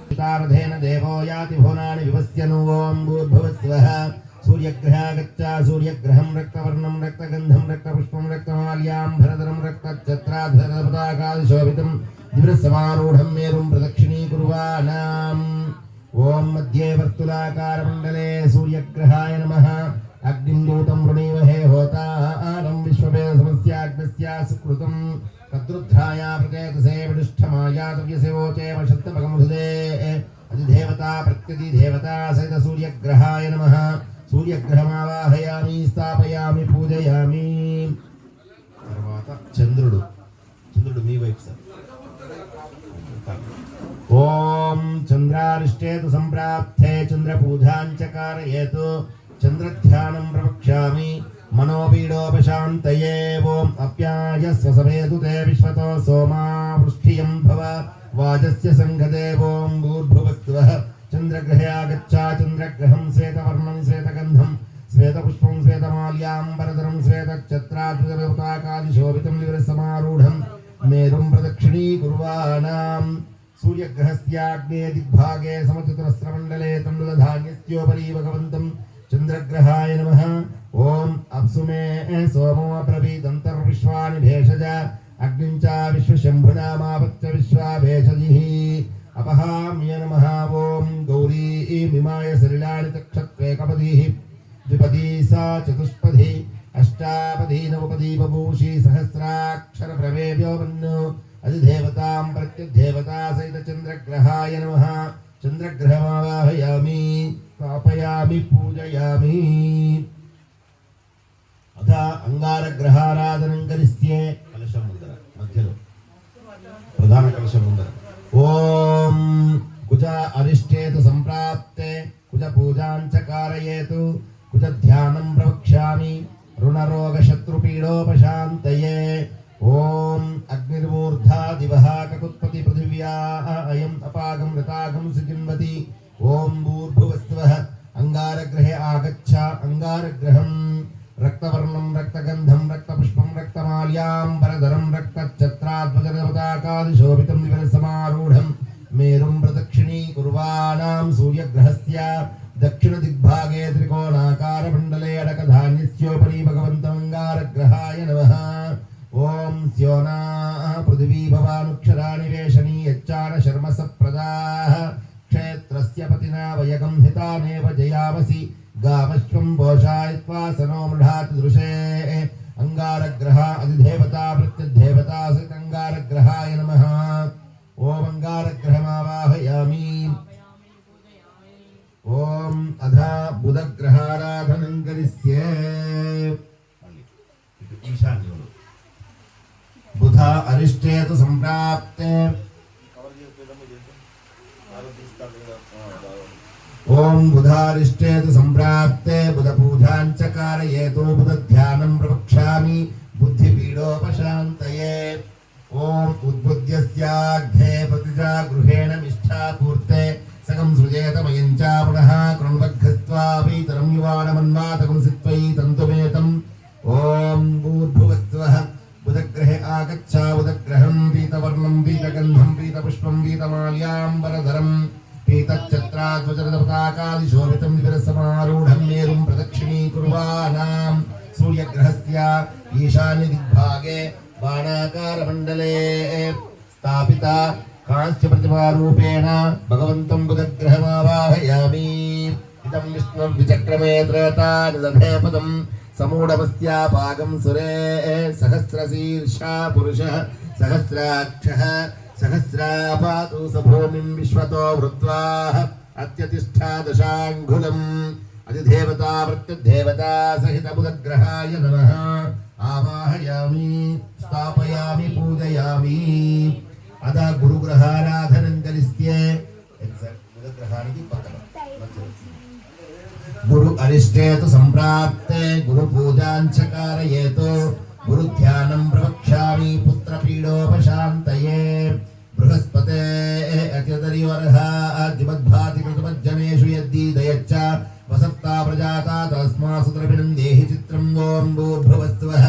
పితామధేన దేవో యాతి భువనాని వివస్యను. ఓం భూర్భువస్వః. సూర్యగ్రహాగచ్చ సూర్యగ్రహం రక్తవర్ణం రక్తగంధం రక్తపుష్పం రక్తమాల్యాంబరధరం రక్తఛత్రాధరపతాకాశోభితం దివ్యసమారూఢం మేరుం ప్రదక్షిణీకుర్వాణాం. ఓం మధ్యే వర్తులాకారమండలే సూర్యగ్రహాయ నమః. అగ్నిం దూతం వృణీమహే హోతారం విశ్వవేద సమస్యాగ్నస్య సుకృతం తద్రుద్ధాయా ప్రచేతసే విడుష్ఠమాయాతవ్యసేవోచేమ శబ్దమగముదే. అధిదేవతా ప్రత్యధిదేవతా సహిత సూర్యగ్రహాయ నమః. సూర్యగ్రహమావాహయామి స్థాపయామి పూజయామి. తర్వాత చంద్రుడు మీ వైపు సార్. ఓం చంద్రారిష్టేతు సంప్రాప్తే చంద్రపూజాంచ కారయేతు. చంద్రధ్యానం ప్రవక్ష్యామి మనోపీడోపశాంతయే. ఓం అప్యాయస్వ సమేతు తే విశ్వతో సోమా వృష్టియం భవ వాజస్య సంగతే. ఓం భూర్భువస్వః. చంద్రగ్రహే ఆగచ్చ చంద్రగ్రహం శ్వేతవర్ణం శ్వేతగంధం శ్వేతపుష్పం శ్వేతమాల్యాంబరధరం శ్వేతఛత్రాద్భుతపతాకాదిశోభితం దివ్యసమారూఢం మేరుం ప్రదక్షిణీకుర్వాణాం. సూర్యగ్రహస్యాగ్నే దిగ్భాగే సమచతురస్రమండలే తండులధాన్యస్యోపరి భగవంతం చంద్రగ్రహాయ నమః. ఓం అప్సు మే సోమో అబ్రవీదంతర్విశ్వాని భేషజ అగ్నిం చ విశ్వశంభునామాపత్య విశ్వాభేషజిః అపహామ్య నమః. ఓం గౌరీ మిమాయ సలిలాని తక్షత్వేకపదీః ద్విపదీ సా చతుష్పదీ అష్టాపదీ నవపదీ బభూషి సహస్రాక్షర ప్రవేవ్యోపన్నో. అధిదేవతాం ప్రత్యధిదేవతా సహిత చంద్రగ్రహాయ నమః. చంద్రగ్రహమావాహయామి స్థాపయామి పూజయామి. అథ అంగారగ్రహారాధనం కరిష్యే. కలశం ముందర మధ్యలో ప్రధాన కలశం ముందర. ఓం కుజ అరిష్టేతు సంప్రాప్తే కుజ పూజాంచ కారయేతు. కుజ ధ్యానం ప్రవక్ష్యామి రుణరోగ శత్రుపీడోపశాంతయే. ఓం అగ్నిర్మూర్ధా దివః కకుత్పతి పృథివ్యా అయం అపాగం ఋతాగం సుజిన్వతి. ఓం భూర్భువస్వః. అంగారగ్రహే ఆగచ్చ అంగారగ్రహం రక్తవర్ణం రక్తగంధం రక్తపుష్పం రక్తమాల్యాంబరధరం రక్తఛత్రాద్భుతపతాకాదిశోభితం దివ్యసమారూఢం మేరుం ప్రదక్షిణీకుర్వాణాం. సూర్యగ్రహస్య దక్షిణ దిగ్భాగే త్రికోణాకారమండలే అడకధాన్యస్యోపరి భగవంతం అంగారగ్రహాయ నమః. ఓం స్యోనా పృథివీ భవానుక్షరాణి వేషణీ యచ్చాన శర్మస ప్రదాః. క్షేత్రస్య పతినా వయగం హితానేవ జయావసి గామశ్వం భోషాయిత్వా సనో మృఢాతి దృశే. అంగారగ్రహ అధిదేవతా ప్రత్యధిదేవతా సహిత అంగారగ్రహాయ నమః. ఓం అంగారగ్రహమావాహయామి. ఓం అధ బుధగ్రహారాధనం కరిష్యే. ఈశాన్యుడు బుధ అరిష్టేతు సంప్రాప్తే ఓం బుధారిష్టేతు సంప్రాప్తే బుధ పూజాం చ కారయేతు బుధ ధ్యానం ప్రవక్ష్యామి బుద్ధిపీడోపశాంతయే. ఓం ఉద్బుద్ధ్యస్యాఘ్నే ప్రతిజా గృహేణ నిష్ఠాపూర్తే సగం సృజేత మయం చ పునః కృణ్వగ్గస్త్వాపీతరం యువానమన్వాతకం సిత్వై తంతుమేతం. ఓం భూర్భువస్వః బుధగ్రహే ఆగచ్చ బుధగ్రహం పీతవర్ణం పీతగంధం పీతపుష్పం పీతమాల్యాంబరధరం పీతఛత్రాధ్వజరపతాకాదిశోభితం విరసమారూఢం మేరుం ప్రదక్షిణీకుర్వాణాం. సూర్యగ్రహస్య ఈశాన్య దిగ్భాగే బాణాకారమండలే స్థాపిత కాంస్య ప్రతిమారూపేణ భగవంతం బుధగ్రహమావాహయామి. ఇదం విష్ణుర్విచక్రమే త్రేతా నిదధే పదం సమూఢమస్యాపాగం సురే సహస్రశీర్షా పురుషः సహస్రాక్షः సహస్రాపాతు స భూమిం విశ్వతో వృత్వా అత్యతిష్ఠా దశాంగులం. అధిదేవతా ప్రత్యదేవతా సహిత బుధగ్రహాయ నమః. ఆవాహయామి స్థాపయామి పూజయామి. అద గురుగ్రహారాధనం కలిస్తే బుధగ్రహానికి పక్కన గురు అరిష్టేతు సంప్రాప్తే గురు పూజాం చ కారయేతు గురు ధ్యానం ప్రవక్ష్యామి పుత్రపీడోపశాంతయే. బృహస్పతే అత్యదరివర్హ దిమద్భాతి కృతమజ్జనేషు యద్దీదయచ్చ వసత్తా ప్రజాతా తస్మాసు ద్రవిణం దేహి చిత్రం. ఓం భూర్భువస్వః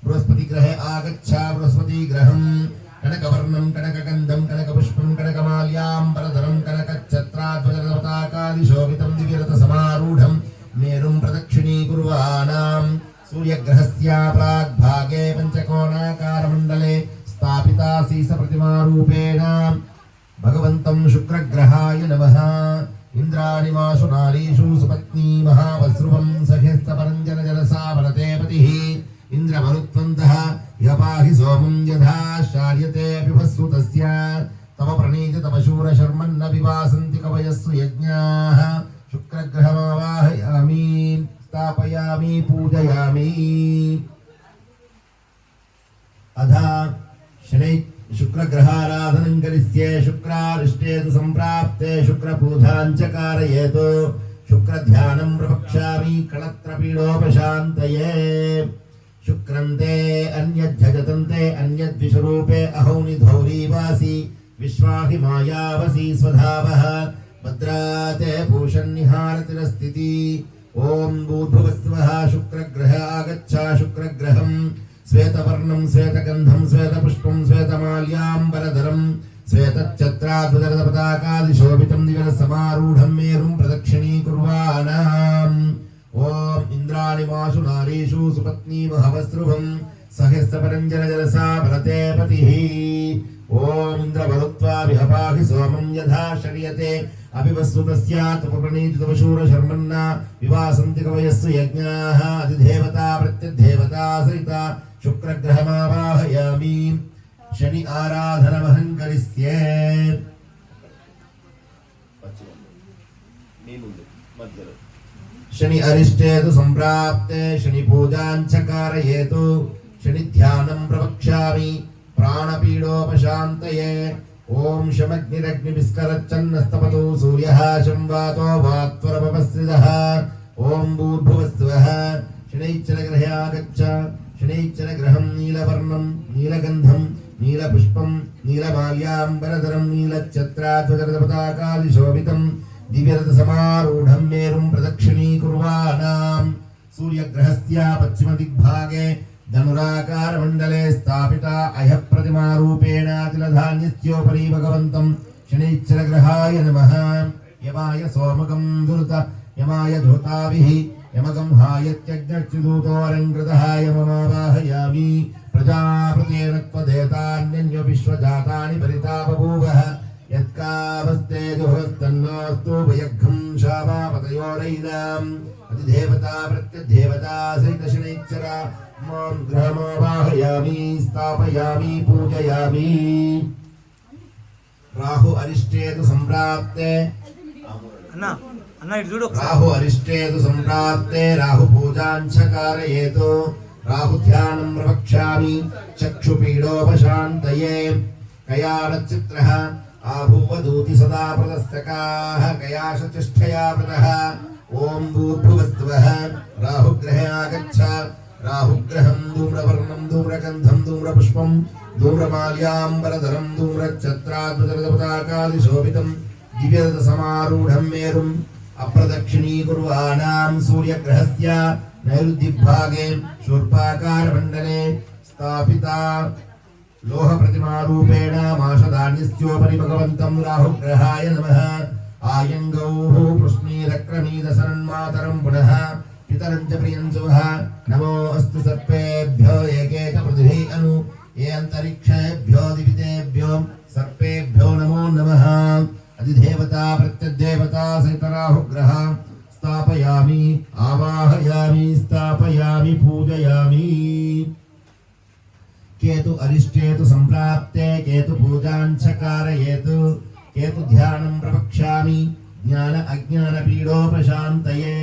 బృహస్పతి గ్రహే ఆగచ్చ బృహస్పతి గ్రహం కనకవర్ణం కనకగంధం కనకపుష్పం కనకమాల్యాంబరధరం కనకఛత్రాధ్వజరపతాకాదిశోభితం దివ్యరథ సమారూఢం మేరుం ప్రదక్షిణీకుర్వాణాం. సూర్యగ్రహస్య ప్రాగ్భాగే పంచకోణాకారమండలే స్థాపితా శీస ప్రతిమారూపేణ భగవంతం శుక్రగ్రహాయ నమః. ఇంద్రాణిమాషు నారీషు సుపత్నీ మహావస్రువం సహ్యస్తపరంజన జలసా వరతే పతిః. ఇంద్రమరుత్వంతః యపాహి సోమం యథా శార్యతే పిబస్సు తస్య తవ ప్రణీత తవ శూర శర్మన్న వివాసంతి కవయస్సు యజ్ఞాః. శుక్రగ్రహమావాహయామి స్థాపయామి పూజయామి. అధా శనై శుక్రగ్రహారాధనం కలిస్యే శుక్రారిష్టేతు సంప్రాప్తే శుక్రపూజాం చ కారయేతు శుక్రధ్యానం ప్రవక్ష్యామి కళత్రపీడోపశాంతయే. శుక్రంతే అన్యజ్జగతంతే అన్యద్విషరూపే అహౌని ధౌరీవాసి విశ్వాహి మాయావసి స్వధావః భద్రాతే భూషన్నిహారతిరస్థితి. ఓం భూర్భువస్వః శుక్రగ్రహ ఆగచ్చ శుక్రగ్రహం శ్వేతవర్ణం శ్వేతగంధం శ్వేతపుష్పం శ్వేతమాల్యాంబరధరం శ్వేతఛత్రాధ్వజరపతాకాదిశోభితం దివ్యరథసమారూఢం మేరుం ప్రదక్షిణీకుర్వాణాం. ఓం ఇంద్రాణిమాషు నారీషు సుపత్నీ మహవస్రువం సహస్రపరంజన జలసా వరతే పతిః. ఓం ఇంద్రవరుత్వా విహపాహి సోమం యథా శర్యతే అపివస్సు తస్యాత్ ఉపప్రణీతి తవ శూర శర్మన్న వివాసంతి కవయస్సు యజ్ఞాః. అధిదేవతా ప్రత్యదేవతా సహిత శుక్రగ్రహమావాహయామి. శని ఆరాధనమహం కలిస్యే. శని అరిష్టేతు సంప్రాప్తే శని పూజాం చ కారయేతు శని ధ్యానం ప్రవక్ష్యామి ప్రాణపీడోపశాంతయే. ఓం శమగ్నిరగ్నివిస్కరచ్చన్నస్తపతో సూర్యః శంవాతో వాత్వరపపస్రిదః. ఓం భూర్భువస్వః శనైశ్చరగ్రహే ఆగచ్చ శనైశ్చరగ్రహం నీలవర్ణం నీలగంధం నీలపుష్పం నీలమాల్యాంబరధరం నీలఛత్రాధ్వజరపతాకాదిశోభితం దివ్యరథసమారూఢం మేరుం ప్రదక్షిణీకుర్వాణాం. సూర్యగ్రహస్య పశ్చిమ దిగ్భాగే ధనురాకారమండలే స్థాపిత అహ ప్రతిమారూపేణాతిలధాన్యస్యోపరి భగవంతం శనైశ్చరగ్రహాయ నమః. యమాయ సోమకం దురుత యమాయ ధృతావిః యమకం హాయత్యజ్ఞచ్యుదూతోరంకృతః యమమావాహయామి. ప్రజాపతేన త్వదేతాన్యన్య విశ్వజాతాని పరితాపభూవః. యత్కామస్తేజోస్తన్నోస్తు భయఘ్నం శావాపతయోరైనాం. అధిదేవతా ప్రత్యదేవతా సహిత శనైశ్చర మాం గ్రహమావాహయామి స్థాపయామి పూజయామి. రాహు అరిష్టేతు సంప్రాప్తే అన్నా అన్న ఇటు చూడు రాహు అరిష్టేతు సంప్రాప్తే రాహు పూజాం చ కారయేతు రాహు ధ్యానం ప్రవక్ష్యామి చక్షుపీడోపశాంతయే. కయానచిత్రః आभूवदूति सदा प्रदस्तकाः गयाशतिष्ठया व्रतः ॐ भूर्भुवस्वः राहुग्रहे आगच्छ राहुग्रहं धूम्रवर्णं धूम्रगन्धं धूम्रपुष्पं धूम्रमाल्याम्बरधरं धूम्रच्छत्राद्भुतपताकादिशोभितं दिव्यरथसमारूढं मेरुम् अप्रदक्षिणीकुर्वाणां सूर्यग्रहस्य नैऋत्यभागे शूर्पाकारमण्डले स्थापिता लोहप्रतिमारूपेण माषधान्यस्योपरि भगवन्तं राहुग्रहाय नमः आयङ्गौः पृश्नीरक्रमीदशरन्मातरं पुनः पितरं च प्रियं सुवः नमो अस्तु सर्पेभ्यो एकैक पृथिवी अनु ये अन्तरिक्षेभ्यो दिवितेभ्यो सर्पेभ्यो नमो नमः अधिदेवता प्रत्यदेवता सहितराहुग्रह स्थापयामि आवाहयामि स्थापयामि पूजयामि केतु अरिष्टेतु संप्राप्ते केतु पूजाञ्च कारयेतु केतु ध्यानं प्रवक्ष्यामि ज्ञान अज्ञान पीडोपशान्तये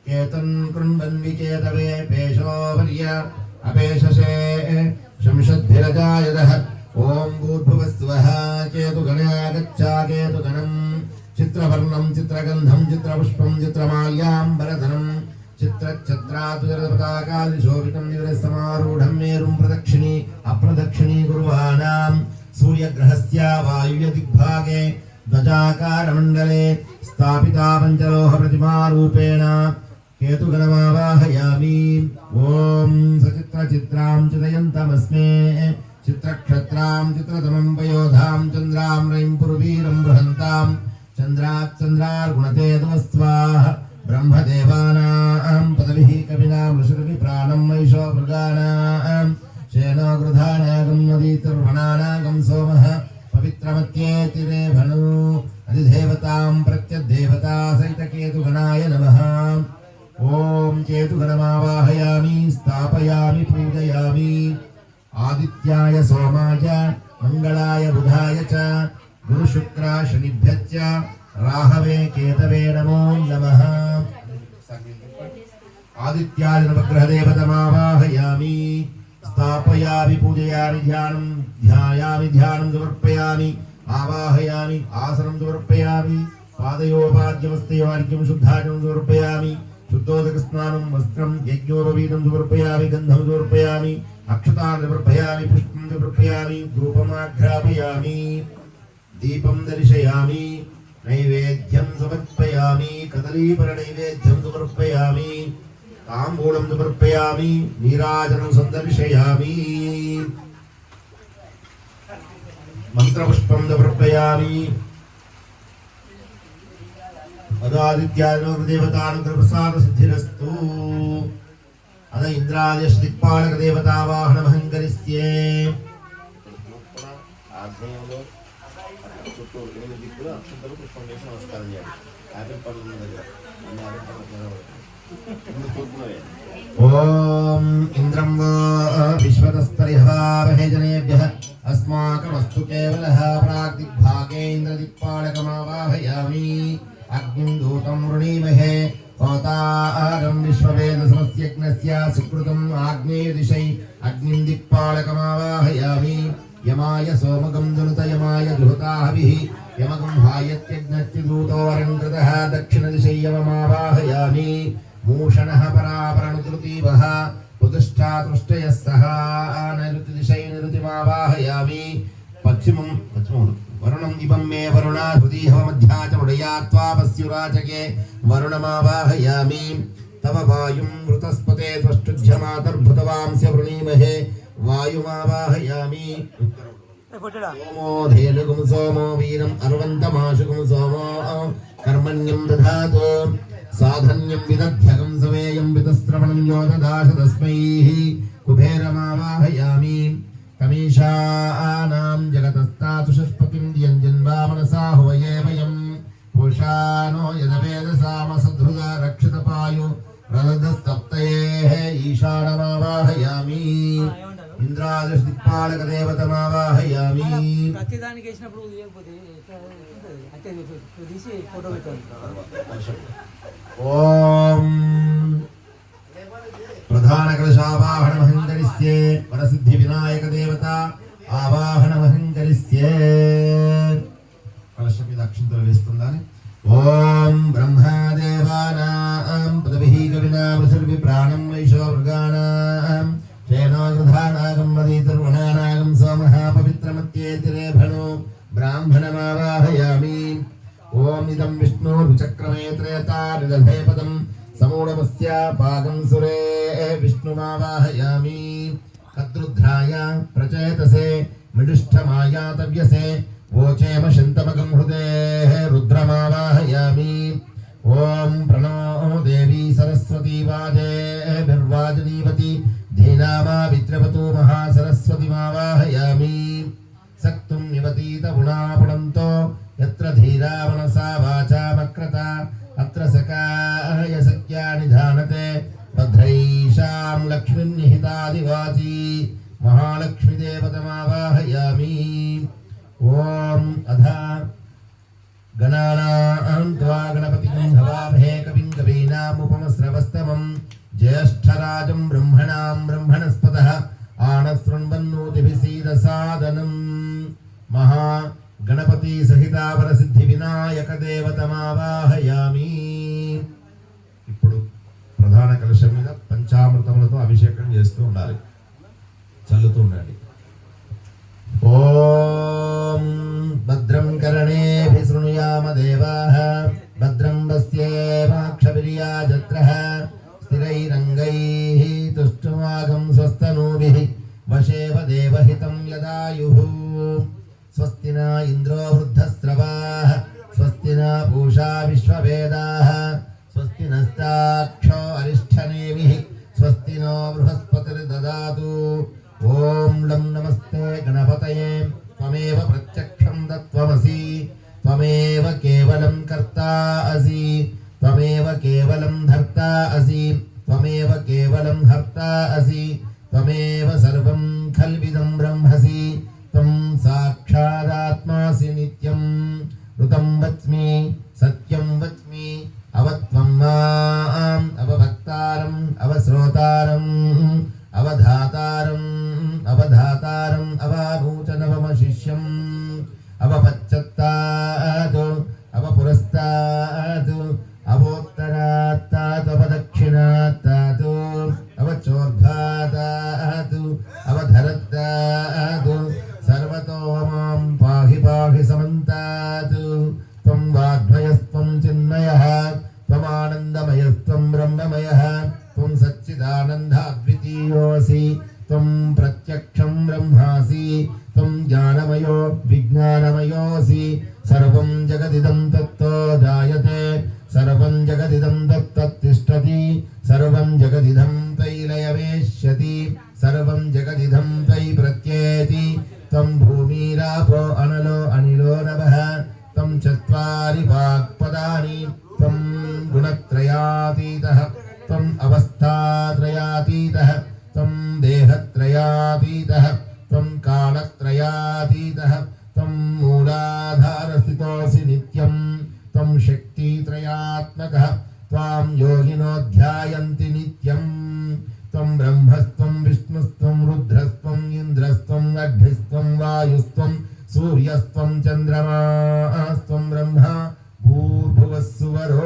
केतन् कृण्वन् विकेतवे पेशोपर्य अपेशसे शंषद्भिरजायदः ॐ भूर्भुवस्वः केतुगणागच्छ केतुगणं चित्रवर्णं चित्रगन्धं चित्रपुष्पं चित्रमाल्याम्बरधरं चित्रच्छत्राद्भुतपताकादिशोभितं दिव्यसमारूढं मेरुं प्रदक्षिणी अप्रदक्षिणी कुर्वाणां सूर्यग्रहस्य वायुव्यदिग्भागे ध्वजाकारमण्डले स्थापिता पञ्चलोहप्रतिमारूपेण केतुगणमावाहयामि ॐ सचित्रचित्रां चितयन्तमस्मे चित्रक्षत्रां चित्रतमं वयोधां चन्द्रां रैं पुरवीरं बृहन्तां चन्द्राच्चन्द्रार्गुणते तमस्वाः ब्रह्मदेवानां पदविः कविनां ऋषिकवि प्राणं वैशो मृगाणां शेनो गृधानागं नदीतर्वणानागं सोमः पवित्रमत्येतिरे भनु अधिदेवतां प्रत्यदेवता सहित केतुगणाय नमः ॐ केतुगणमावाहयामि स्थापयामि पूजयामि आदित्याय सोमाय मंगलाय बुधाय च गुरुशुक्र शनिभ्यश्च राहवे केतवे नमो नमः आदित्याय नवग्रहदेवतमावाहयामि स्थापयामि पूजयामि ध्यानं समर्पयामि आवाहयामि आसनं समर्पयामि पादयोपाद्यमस्तयोर्घ्यं शुद्धाजं समर्पयामि शुद्धोदकस्नानं वस्त्रं यज्ञोपवीतं समर्पयामि गन्धं समर्पयामि अक्षतान् समर्पयामि पुष्पं समर्पयामि धूपमाघ्रापयामि दीपं दर्शयामि नैवेद्यं समर्पयामि कदलीफलनैवेद्यं समर्पयामि ताम्बूलं समर्पयामि नीराजनं सन्दर्शयामि मंत्रपुष्पं समर्पयामि अदादित्यादिदेवतानुग्रहप्रसाद सिद्धिरस्तु अद इंद्रादेश दिक्पालक देवता वाहनमहं करिष्ये ఆగ్నేయంలో చుట్టూ 8 దిక్కులు అక్షంతలు పుష్పం చేసి నమస్కారం చేయాలి యాపిల్ పళ్ళు దగ్గర అన్ని యాపిల్ పళ్ళు ఓం ఇంద్రం విశ్వతస్తరిహవామహే జనేభ్యః अस्माकमस्तु केवलः प्राग्दिग्भागे इन्द्रदिक्पालकमावाहयामि अग्निं दूतं वृणीमहे होतारं विश्ववेदसमस्यज्ञस्य सुकृतम् आग्नेयदिशै अग्निं दिक्पालकमावाहयामि यमाय सोमगं दुनुत यमाय दुहुताहविः यमगं हायत्यज्ञस्य दूतो वरङ्कृतः दक्षिणदिशै यममावाहयामि मूषणः परापरणुतृतीवः उदिष्टातुष्टयः सह नैऋत्यदिशै नैऋतिमावाहयामि पश्चिमं वरुणम् इमं मे वरुणा हृदीहवमध्या च मुडया त्वापस्युराचके वरुणमावाहयामि तव वायुं वृतस्पते त्वष्टुज्यमातर्भृतवांस्य वृणीमहे वायुमावाहयामि सोमो धेनुगुं सोमो वीरम् अर्वन्तमाशुगुं सोमो कर्मण्यं दधातु साधन्यं विदध्यगं सवेयं वितस्त्रवणं यो ददाश तस्मै कुबेरमावाहयामि कमीशानां जगतस्तातुषष्पतिं द्यञ्जन्वामनसा हुवये वयं पुषानो यदवेदसामसधृदा रक्षितपायु रदस्तप्तयेः ईशानमावाहयामि इंद्रादश दिक्पालक देवतमावाहयामि ప్రతిదానికి వేసినప్పుడు లేకపోతే అంటే తీసి ఫోటో పెట్టాలి ఓం ప్రధాన కలశావాహనమహం కరిష్యే వరసిద్ధి వినాయక దేవత ఆవాహనమహం కరిష్యే వస్తుందని. ఓం బ్రహ్మదేవానాం పదవిః కవినాం ఋషిర్వి ప్రాణం వైశో మృగాణాం తేనో గృధానాగం మదీతుర్వణానాగం సోమః పవిత్రమత్యేతిరేభణో బ్రాహ్మణమావాహయామి. ఓం ఇదం విష్ణోర్విచక్రమే త్రేతానిదధే పదం సమూఢమస్య పాకం సురే విష్ణుమావాహయామి. కద్రుద్ధ్రాయ ప్రచేతసే మిడుష్ఠమాయాతవ్యసే వోచేమ శంతమగం హృదే రుద్రమావాహయామి. ఓం ప్రణో దేవీ సరస్వతీ వాజేభిర్వాజనీవతి ధీనామా విద్రవతు మహాసరస్వతిమావాహయామి. సక్తుం నివతీత గుణాపుణంతో యత్ర ధీరా మనసా వాచా మక్రత అత్ర సకాయ సఖ్యాని ధానతే భద్రైషాం లక్ష్మీర్నిహితాదివాచీ మహాలక్ష్మీదేవతమావాహయామి. ఓం అధా గణానాం త్వా గణపతిం హవామహే కవిం కవీనాముపమస్రవస్తమం జ్యేష్ఠరాజం బ్రహ్మణాం బ్రహ్మణస్పతః ఆనశృణ్వన్నోతిభిసీదసాదనం. మహా గణపతి సహితావర సిద్ధి వినాయక దేవతమావాహయామి. ఇప్పుడు ప్రధాన కలశం మీద పంచామృతములతో అభిషేకం చేస్తూ ఉండాలి, చల్లుతూ ఉండండి. ఓం భద్రం కర్ణేభిः శృణుయామ దేవాః భద్రం పశ్యేమాక్షభిర్యాజత్రః స్థిరైరంగైః తుష్టుమాగం స్వస్తనూభిः వశేవ దేవహితం యదాయుః. స్వస్తి న ఇంద్రో వృద్ధస్రవాః స్వస్తి న పూషా విశ్వవేదాః స్వస్తి నస్తాక్షో అరిష్ఠనేమిః స్వస్తి నో బృహస్పతిర్దదాతు. ఓం లం నమస్తే గణపతయే త్వమేవ ప్రత్యక్షం తత్వమసి త్వమేవ కేవలం కర్తా అసి త్వమేవ కేవలం ధర్తా అసి త్వమేవ కేవలం హర్తా అసి త్వమేవ సర్వం ఖల్విదం బ్రహ్మసి త్వం సాక్షాదాత్మాసి నిత్యం. ఋతం వచ్మి సత్యం వచ్మి అవత్వం మాం అవభక్తారం అవశ్రోతారం అవధాతారం అవధాతారం అవానూచనవమశిష్యం అవపశ్చత్తాత్ అవపురస్తాత్ అవోత్తరాత్తాత్ అవదక్షిణాత్తాత్ అవచోర్ధ్వాతాత్ అవధరత్తాత్ సర్వతో మాం పాహి పాహి సమంతాత్. త్వం వాగ్మయస్త్వం చిన్మయః త్వమానందమయస్త్వం బ్రహ్మమయః త్వం సచ్చిదానందాద్వితీయోసి త్వం ప్రత్యక్షం బ్రహ్మాసి త్వం జ్ఞానమయో విజ్ఞానమయోసి. సర్వం జగదిదం తత్తో జాయతే సర్వం జగదిదం తత్తతిష్టతి సర్వం జగదిదం త్వయి లయమేష్యతి సర్వం జగదిదం త్వయి ప్రత్యేతి. త్వం భూమిరాపో అనలో అనిలో నభః త్వం చత్వారి వాక్పదాని త్వం గుణత్రయాతీతః త్వం అవస్థాత్రయాతీతః త్వం దేహత్రయాతీతః త్వం కాలత్రయాతీతః త్వం మూలాధారస్థితోసి నిత్యం త్వం శక్తిత్రయాత్మకః త్వాం యోగినో ధ్యాయంతి నిత్యం. త్వం బ్రహ్మస్త్వం విష్ణుస్త్వం రుద్రస్త్వం ఇంద్రస్త్వం అగ్నిస్త్వం వాయుస్త్వం సూర్యస్త్వం చంద్రమాస్త్వం బ్రహ్మ భూర్భువస్సువరోం.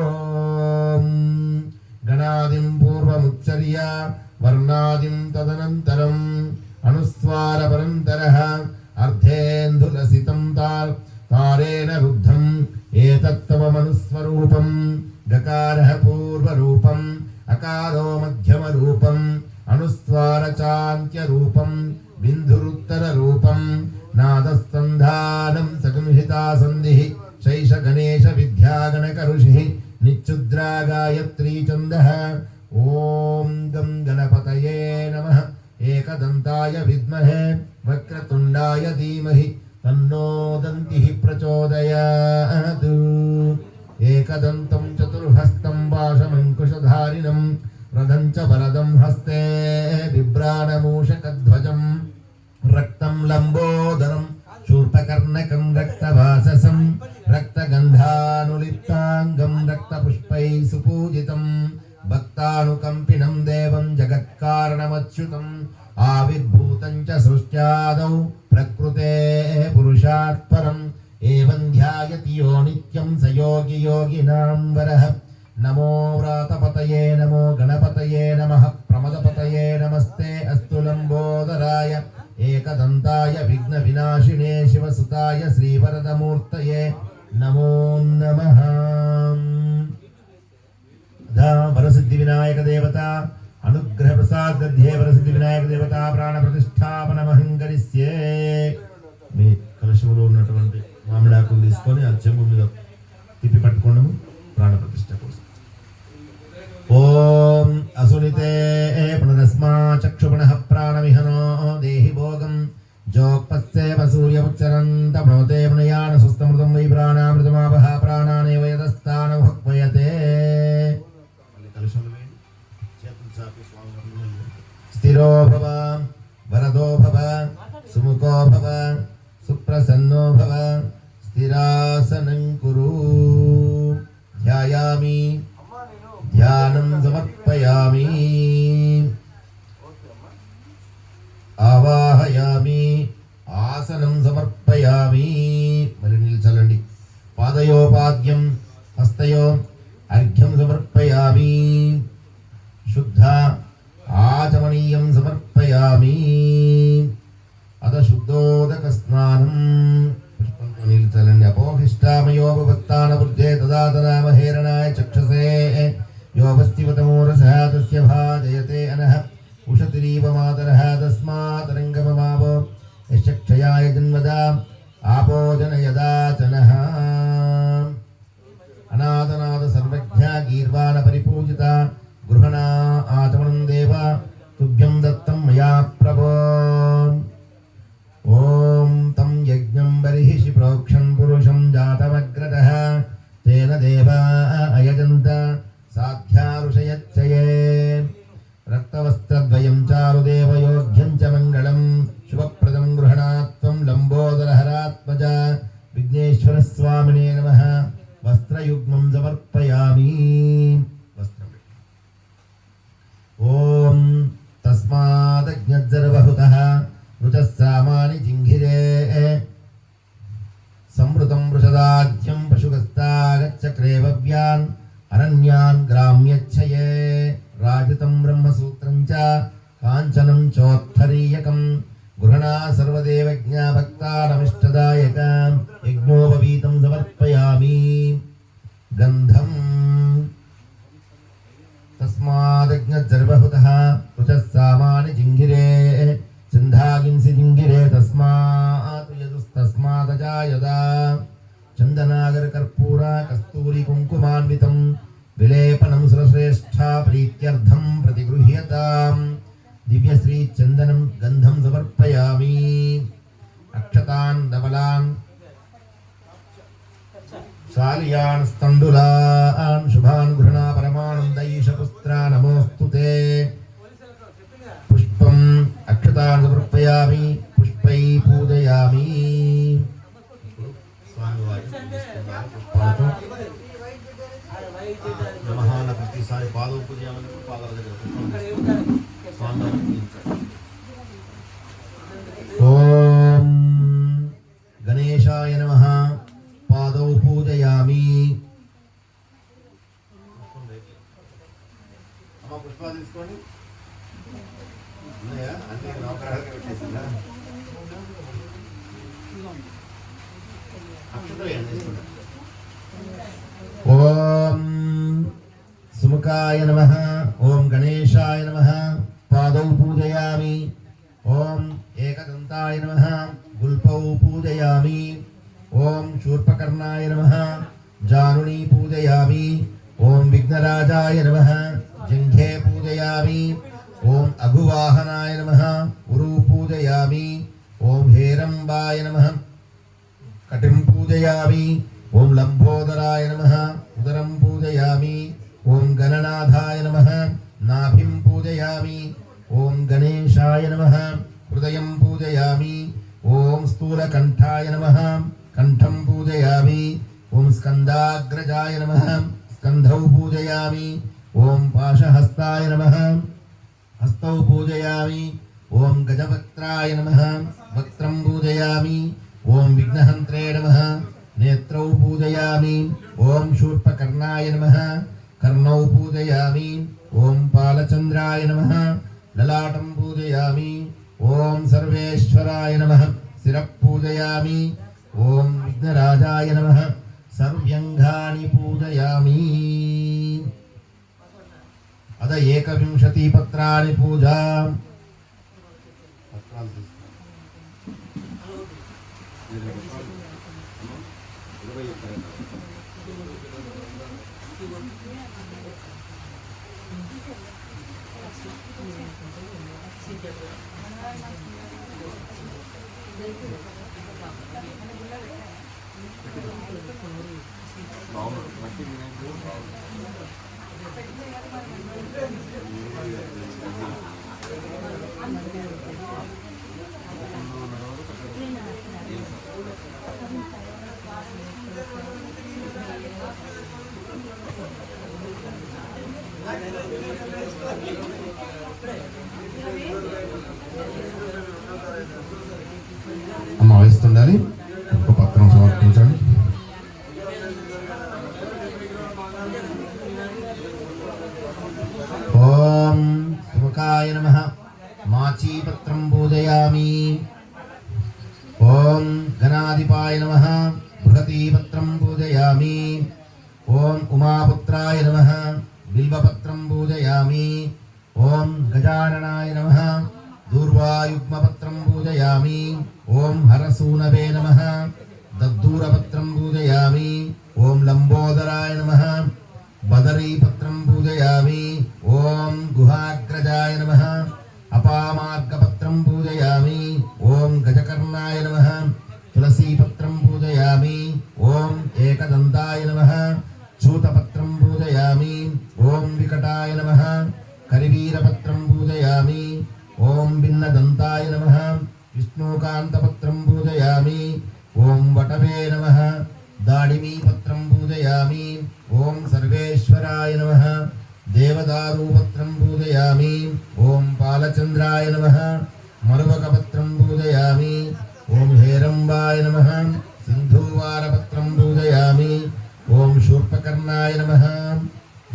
గణాదిం పూర్వముచ్చర్య వర్ణాదిం తదనంతరం అనుస్వార పరంతరః అర్ధేందులసితం తారేణ రుద్ధం ఏతత్తమనుస్వరూపం. గకారః పూర్వరూపం అకారో మధ్యమరూపం అనుస్వార చాంత్యరూపం బిందురుత్తర రూపం. నాదస్సంధానం సగంహితా సంధిః శైష గణేశ విద్యాగణక ఋషిః నిచ్చుద్రా గాయత్రీ ఛందః. ఓం గం గణపతయే నమః. ఏకదంతాయ విద్మహే వక్రతుండాయ ధీమహి తన్నో దంతిః ప్రచోదయాత్. ఏకదంతం చతుర్హస్తం పాశమంకుశధారిణం రథం చ వరదం హస్తే బిభ్రాణమూషకధ్వజం రక్తం లంబోదరం శూర్పకర్ణకం రక్తవాససం రక్తగంధానులిప్తాంగం రక్తపుష్పై సుపూజితం భక్తానుకంపినం దేవం జగత్కారణమచ్యుతం ఆవిర్భూతం చ సృష్ట్యాదౌ ప్రకృతే పురుషాత్ పరం ఏవం ధ్యాయతి యో నిత్యం ఓం సయోగి యోగినాం వరః నమో వ్రాతపతయే నమో గణపతయే నమః ప్రమదపతయే నమస్తే అస్తు లంబోదరాయ ఏకదంతాయ విఘ్న వినాశినే శివసుతాయ శ్రీవరదమూర్తయే నమో నమః. వరసిద్ధి వినాయక దేవత అనుగ్రహ ప్రసాద్ గద్యే వరసిద్ధి వినాయక దేవత ప్రాణ ప్రతిష్టాపనమహం కరిష్యే. మీ కలశంలో ఉన్నటువంటి మామిడాకులు తీసుకొని ఆ చెంబు మీద తిప్పి పట్టుకోవడము ప్రాణ ప్రతిష్ట కోసం. ఓం అసునితే పునరస్మా చక్షుపునః ప్రాణమిహనో దేహి భోగం జోక్పస్సేవ సూర్యముచ్చరంత ప్రణోతే పునయాన సుస్తమృతం వై ప్రాణామృతమాపహ ప్రాణానేవ యతస్థానముహ్వయతే. స్థిరో భవ వరదో భవ సుముఖో భవ సుప్రసన్నో భవ స్థిరాసనం కురు. ధ్యాయామి ధ్యానం సమర్పయామి ఆవాహయామి ఆసనం సమర్పయామి. మరి నిల్చలండి. పాదయోపాద్యం హస్తయో అర్ఘ్యం సమర్పయామి. శుద్ధ ఆచమనీయం సమర్పయామి. అత శుద్ధోదక స్నానం. పుష్పంతో నిల్చలండి. అపోహిష్టామయోపవత్తాన బుద్ధే తదాతనామహేరణాయ చక్షసే యోవస్తివతమూరసః తస్య భాజయతే అనః ఉషతిరీవ మాతరః తస్మాతరంగమమావో యశ్చక్షయాయ జన్మదా ఆపోజనయదాచనః. అనాథనాథ సర్వజ్ఞ గీర్వాణ పరిపూజిత గృహణా ఆచమనం దేవ తుభ్యం దత్తం మయా ప్రభో. ఓం తం యజ్ఞం బర్హిషి ప్రోక్షం పురుషం జాతమగ్రతః తేన దేవా అయజంత సాధ్యా ఋషయచ్చయే. రక్తవస్త్రద్వయం చారుదేవయోగ్యం చ మంగళం శుభప్రదం గృహణాత్వం లంబోదరహరాత్మజ విఘ్నేశ్వర స్వామినే నమః. వస్త్రయుగ్మం సమర్పయామి. వస్త్రం. ఓం తస్మాదజ్ఞజ్జర్వహుతః రుచః సామాని జింఘిరే సంవృతం వృషదాజ్యం పశుగస్తాగచ్చక్రే భవ్యాన్ అరణ్యాన్ గ్రామ్యచ్చయే. రాజితం బ్రహ్మసూత్రం చ కాంచనం చోత్తరీయకం గృహణా సర్వదేవజ్ఞ భక్తానమిష్టదాయక. యజ్ఞోపవీతం సమర్పయామి. గంధం. తస్మాదజ్ఞజ్జర్వహుతః రుచః సామాని జింఘిరే చిందాగిన్సి జింఘిరే తస్మాత్ యదుస్తస్మాదజాయదా. చందనాగర కర్పూర కస్తూరి కుంకుమాన్వితం విలేపనం సురశ్రేష్ఠ ప్రీత్యర్థం ప్రతిగృహ్యతాం. దివ్యశ్రీ చందనం గంధం సమర్పయామి. అక్షతాన్ దబలాన్ శాలియాన్ స్థండులాన్ శుభాన్ గృహణా పరమానందైషపుత్ర నమోస్తుతే. పుష్పం అక్షతాన్ సమర్పయామి. పుష్పై పూజయామి. నమః ప్రతిసారి పాదం పూజ పాదాల దగ్గర. ఓం గణేశాయ నమః. పాదౌ పూజయామి. అమ్మ పుష్పాలు తీసుకోండి. ఉన్నాయా? అన్ని నౌకరాలుగా పెట్టేసిందా? ఓం సుముఖాయ నమః. ఓం గణేశాయ నమః. పాదౌ పూజయామి. ఓం ఏకదంతాయ నమః. గుల్పౌ పూజయామి. ఓం శూర్పకర్ణాయ నమః. జానునీ పూజయామి. ఓం విఘ్నరాజాయ నమః. జింఘే పూజయామి. ఓం అఘువాహనాయ నమః. ఉరు పూజయామి. ఓం హేరంబాయ నమః. కటిం పూజయామి. ఓం లంబోదరాయ నమః. ఉదరం పూజయామి. ఓం గణనాథాయ నమః. నాభిం పూజయామి. ఓం గణేశాయ నమః. హృదయం పూజయామి. ఓం స్థూలకంఠాయ నమః. కంఠం పూజయామి. ఓం స్కందాగ్రజాయ నమః. స్కంధౌ పూజయామి. ఓం పాశహస్తాయ నమః. హస్తౌ పూజయామి. ఓం గజవక్త్రాయ నమః. వక్త్రం పూజయామి. ఓం విఘ్నహంత్రే నమః. నేత్రౌ పూజయామి. पूजयामि ओम शूर्पकर्णाय नमः कर्णौ पूजयामि ओम पालचंद्राय नमः ललाटं पूजयामि ओम सर्वेश्वराय नमः शिरः पूजयामि ओम विघ्नराजाय नमः सर्व्यंगानि पूजयामि अद 21 पत्राणि पूजा అమ్మ వహిస్తుండాలి ఒక పత్రం సమర్పించండి ఓం సుముఖాయ నమః మాచీపత్రం పూజయామి ఓం గణాధిపాయ నమః బృహతీపత్రం పూజయామి ఓం ఉమాపుత్రాయ నమః బిల్వపత్రం పూజయామి ఓం గజాననాయ నమః దూర్వాయుగ్మపత్రం పూజయామి ఓం హరసూనవే నమః దద్దూరపత్రం పూజయామి ఓం లంబోదరాయ నమః బదరీపత్రం పూజయామి ఓం గుహాగ్రజాయ నమః అపామార్గపత్రం పూజయామి ఓం గజకర్ణాయ నమః తులసీపత్రం పూజయామి ఓం ఏకదంతాయ నమః చూతపత్రం పూజయామి ఓం వికటాయ నమః కరివీరపత్రం పూజయామి ఓం భిన్నదంతాయ నమః విష్ణుకాంతపత్రం పూజయామి ఓం వటవే నమః దాడిమీపత్రం పూజయామి ఓం సర్వేశ్వరాయ నమః దేవదారూపత్రం పూజయామి ఓం పాలచంద్రాయ నమః మరువకపత్రం పూజయామి ఓం హేరంబాయ నమః సింధూవారపత్రం పూజయామి ఓం శూర్పకర్ణాయ నమః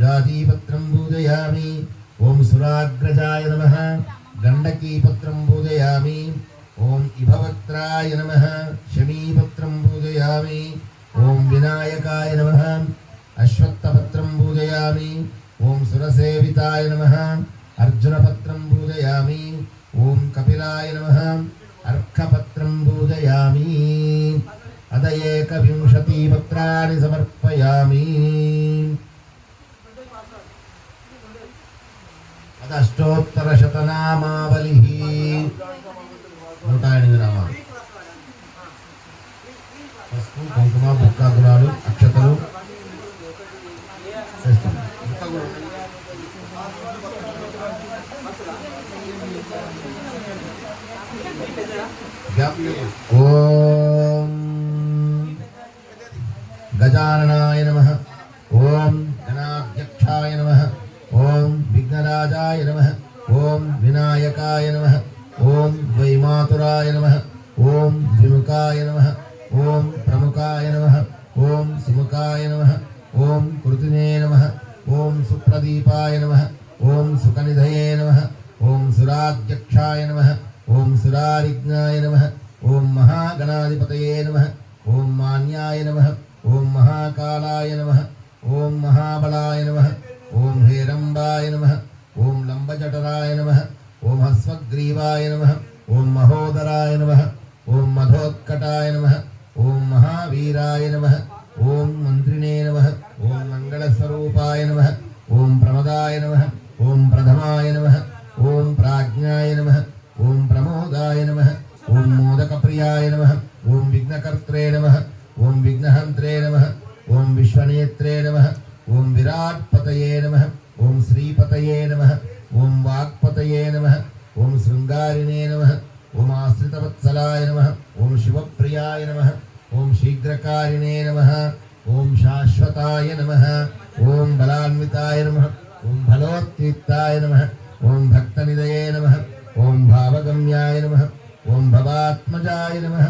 జాతీపత్రం పూజయామి ఓం సురాగ్రజాయ నమః గండకీపత్రం పూజయామి ఓం ఇభవక్త్రాయ నమః శమీపత్రం పూజయామి ఓం వినాయకాయ నమః అశ్వత్థపత్రం పూజయామి ఓం సురసేవితాయ నమః అర్జునపత్రం పూజయామి ఓం కపిలాయ నమః అర్కపత్రం పూజయామి అద 21 పత్రాన్ని సమర్పయామి అష్టోత్తరశతనామావళి 108 నామాలు పసుపు కుంకుమ బుక్క గులాలు అక్షతలు ఓం గజాననాయ నమః ఓం గణాధ్యక్షాయ నమః ఓం విఘ్నరాజాయ నమః ఓం వినాయకాయ నమః ఓం ద్వైమాతురాయ నమః ఓం ద్విముఖాయ నమః ఓం ప్రముఖాయ నమః ఓం సుముఖాయ నమః ఓం కృతినే నమః ఓం సుప్రదీపాయ నమః ఓం సుఖనిధయే నమః ఓం సురాధ్యక్షాయ నమః ఓం సురారిజ్ఞాయ నమః ఓం మహాగణాధిపతయే నమః ఓం మాన్యాయ నమః ఓం మహాకాలాయ నమః ఓం మహాబలాయ నమః ఓం హేరంబాయ నమః ఓం లంబజఠరాయ నమః ఓం హస్వగ్రీవాయ నమః ఓం మహోదరాయ నమః ఓం మధోత్కటాయ నమః ఓం మహావీరాయ నమః ఓం మంత్రినే నమః ఓం మంగళస్వరూపాయ నమః ఓం ప్రమదాయ నమః ఓం ప్రథమాయ నమః ఓం ప్రాజ్ఞాయ నమః ఓం ప్రమోదాయ నమః ఓం మోదకప్రియాయ నమః ఓం విఘ్నకర్త్రే నమః ఓం విఘ్నహంత్రే నమః ఓం విశ్వనేత్రే నమః ఓం విరాట్పతయే నమః ఓం శ్రీపతయే నమః ఓం వాక్పతయే నమః ఓం శృంగారిణే నమః ఓం ఆశ్రితవత్సలాయ నమః ఓం శివప్రియాయ నమః ఓం శీఘ్రకారిణే నమః ఓం శాశ్వతాయ నమః ఓం బలాన్వితాయ నమః ఓం బలోత్యుక్తాయ నమః ఓం భక్తనిదయే నమః ఓం భావగమ్యాయ నమః ఓం భవాత్మజాయ నమః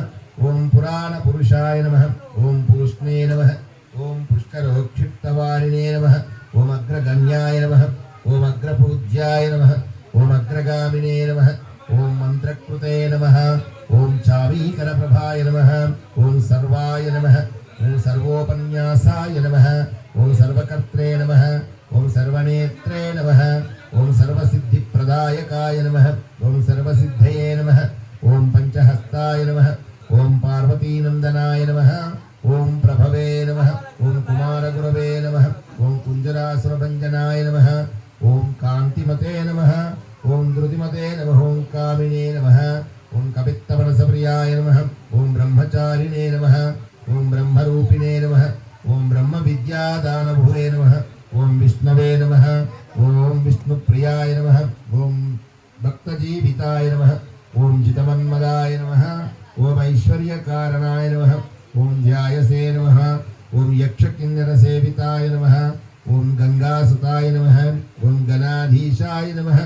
ఓం పురాణపురుషాయ నమః ఓం పూష్ణే నమః ఓం सर्वोपन्यासाय नमः ओम सर्वकर्त्रे नमः ओम सर्वनेत्रे नमः ओम सर्वसिद्धिप्रदायकाय नमः ओम सर्वसिद्धये नमः ओम पंचहस्ताय नमः ओम पार्वतीनंदनाय नमः ओम प्रभवे नमः ओम कुमारगुरवे नमः ओम कुञ्जरासुरभञ्जनाय नमः ओम कान्तिमते नमः ओम द्रुतिमते नमः ओम कामिने नमः ओम कपित्तवनसप्रियाय नमः ओम ब्रह्मचारिणे नमः ओम ब्रह्मरूपिणे नमः ओम ब्रह्मविद्यादानभुवे नमः ओम विष्णवे नमः ओम विष्णुप्रियाय नमः ओम भक्तजीविताय नमः ओम जितमन्मदाय नमः ओम ऐश्वर्यकारणाय नमः ओम ध्यायसे नमः ओम यक्षकिन्नरसेविताय नमः ओम गंगासुताय नमः ओम गणाधीशाय नमः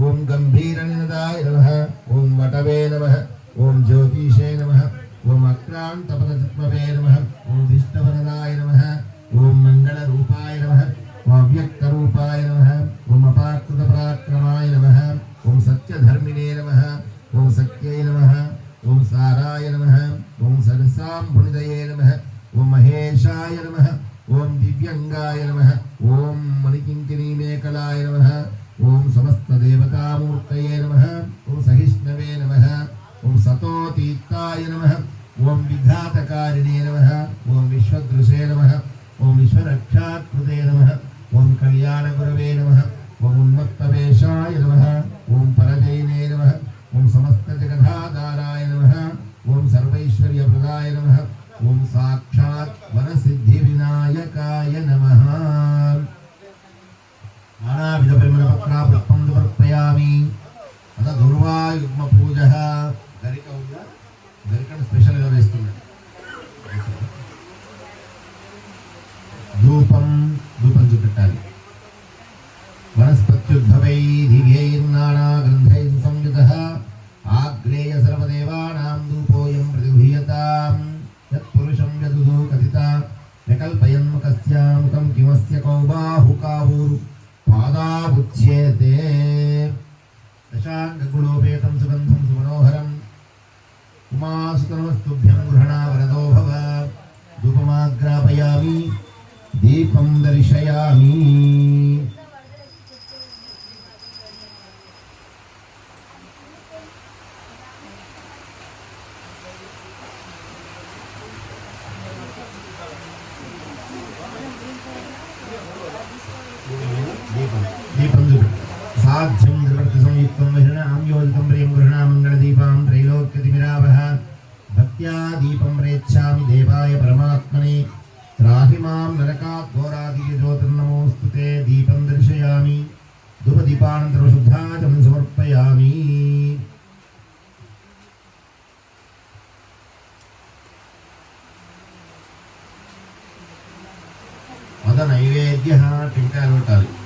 ओम गंभीरनिनदाय नमः ओम वटवे नमः ओम ज्योतिषे नमः ओम अक्रान्तपदतत्त्ववे नमः ओम विष्णुवरदाय नमः ओम मंगलरूपाय नमः ओम अव्यक्तरूपाय नमः ओम अपाकृतपराक्रमाय नमः ओम सत्यधर्मिणे नमः ओम सत्यै नमः ओम साराय नमः ओम सरसाम्भुनिदये नमः ओम महेशाय नमः ओम दिव्यंगाय नमः ओम मणिकिङ्किणीमेकलाय नमः ओम समस्तदेवतामूर्तये नमः ओम सहिष्णवे नमः ओम सतोतीताय नमः ओम विघातकारिणे नमः ओम विश्वदृशे नमः ओम विश्वरक्षाकृते नमः ओम कल्याणगुरवे नमः ओम उन्मत्तवेशाय नमः ओम परजयिने नमः ओम समस्तजगदाधाराय नमः ओम सर्वैश्वर्यप्रदाय नमः ओम साक्षात् वरसिद्धिविनायकाय नमः नानाविधपरिमलपत्रापुष्पं समर्पयामि अथ दुर्वायुग्मपूजः गरिक ఉందా గరికను స్పెషల్గా వేస్తున్నాడు ధూపం చూపెట్టాలి वनस्पत्युद्भवै दिव्यैर्नानागन्धैः संयुतः आग्नेय सर्वदेवानां धूपोऽयं प्रतिगृह्यताम् यत्पुरुषं यदुः कथिता व्यकल्पयन्मुखस्य मुखं किमस्य कौबाहुकावूरु पादाबुच्येते दशाङ्गगुणोपेतं सुगन्धं सुमनोहरम् उमासुतनमस्तुभ्यं गृहणा वरदो भव धूपमाग्रापयामि दीपं दर्शयामि दीपं साध्यं द्रवृत्तसंयुक्तं महिरणां योजितं प्रियं गृहणां मङ्गलदीपां त्रैलोक्यतिमिरावः भक्त्या दीपं प्रेच्छामि देवाय परमात्मने त्राहि मां नरकात् घोरादिज्योतिर्नमोऽस्तु ते दीपं दर्शयामि धूपदीपानन्तरशुद्धाचं समर्पयामि अद नैवेद्यः टिङ्कायలు పెట్టాలి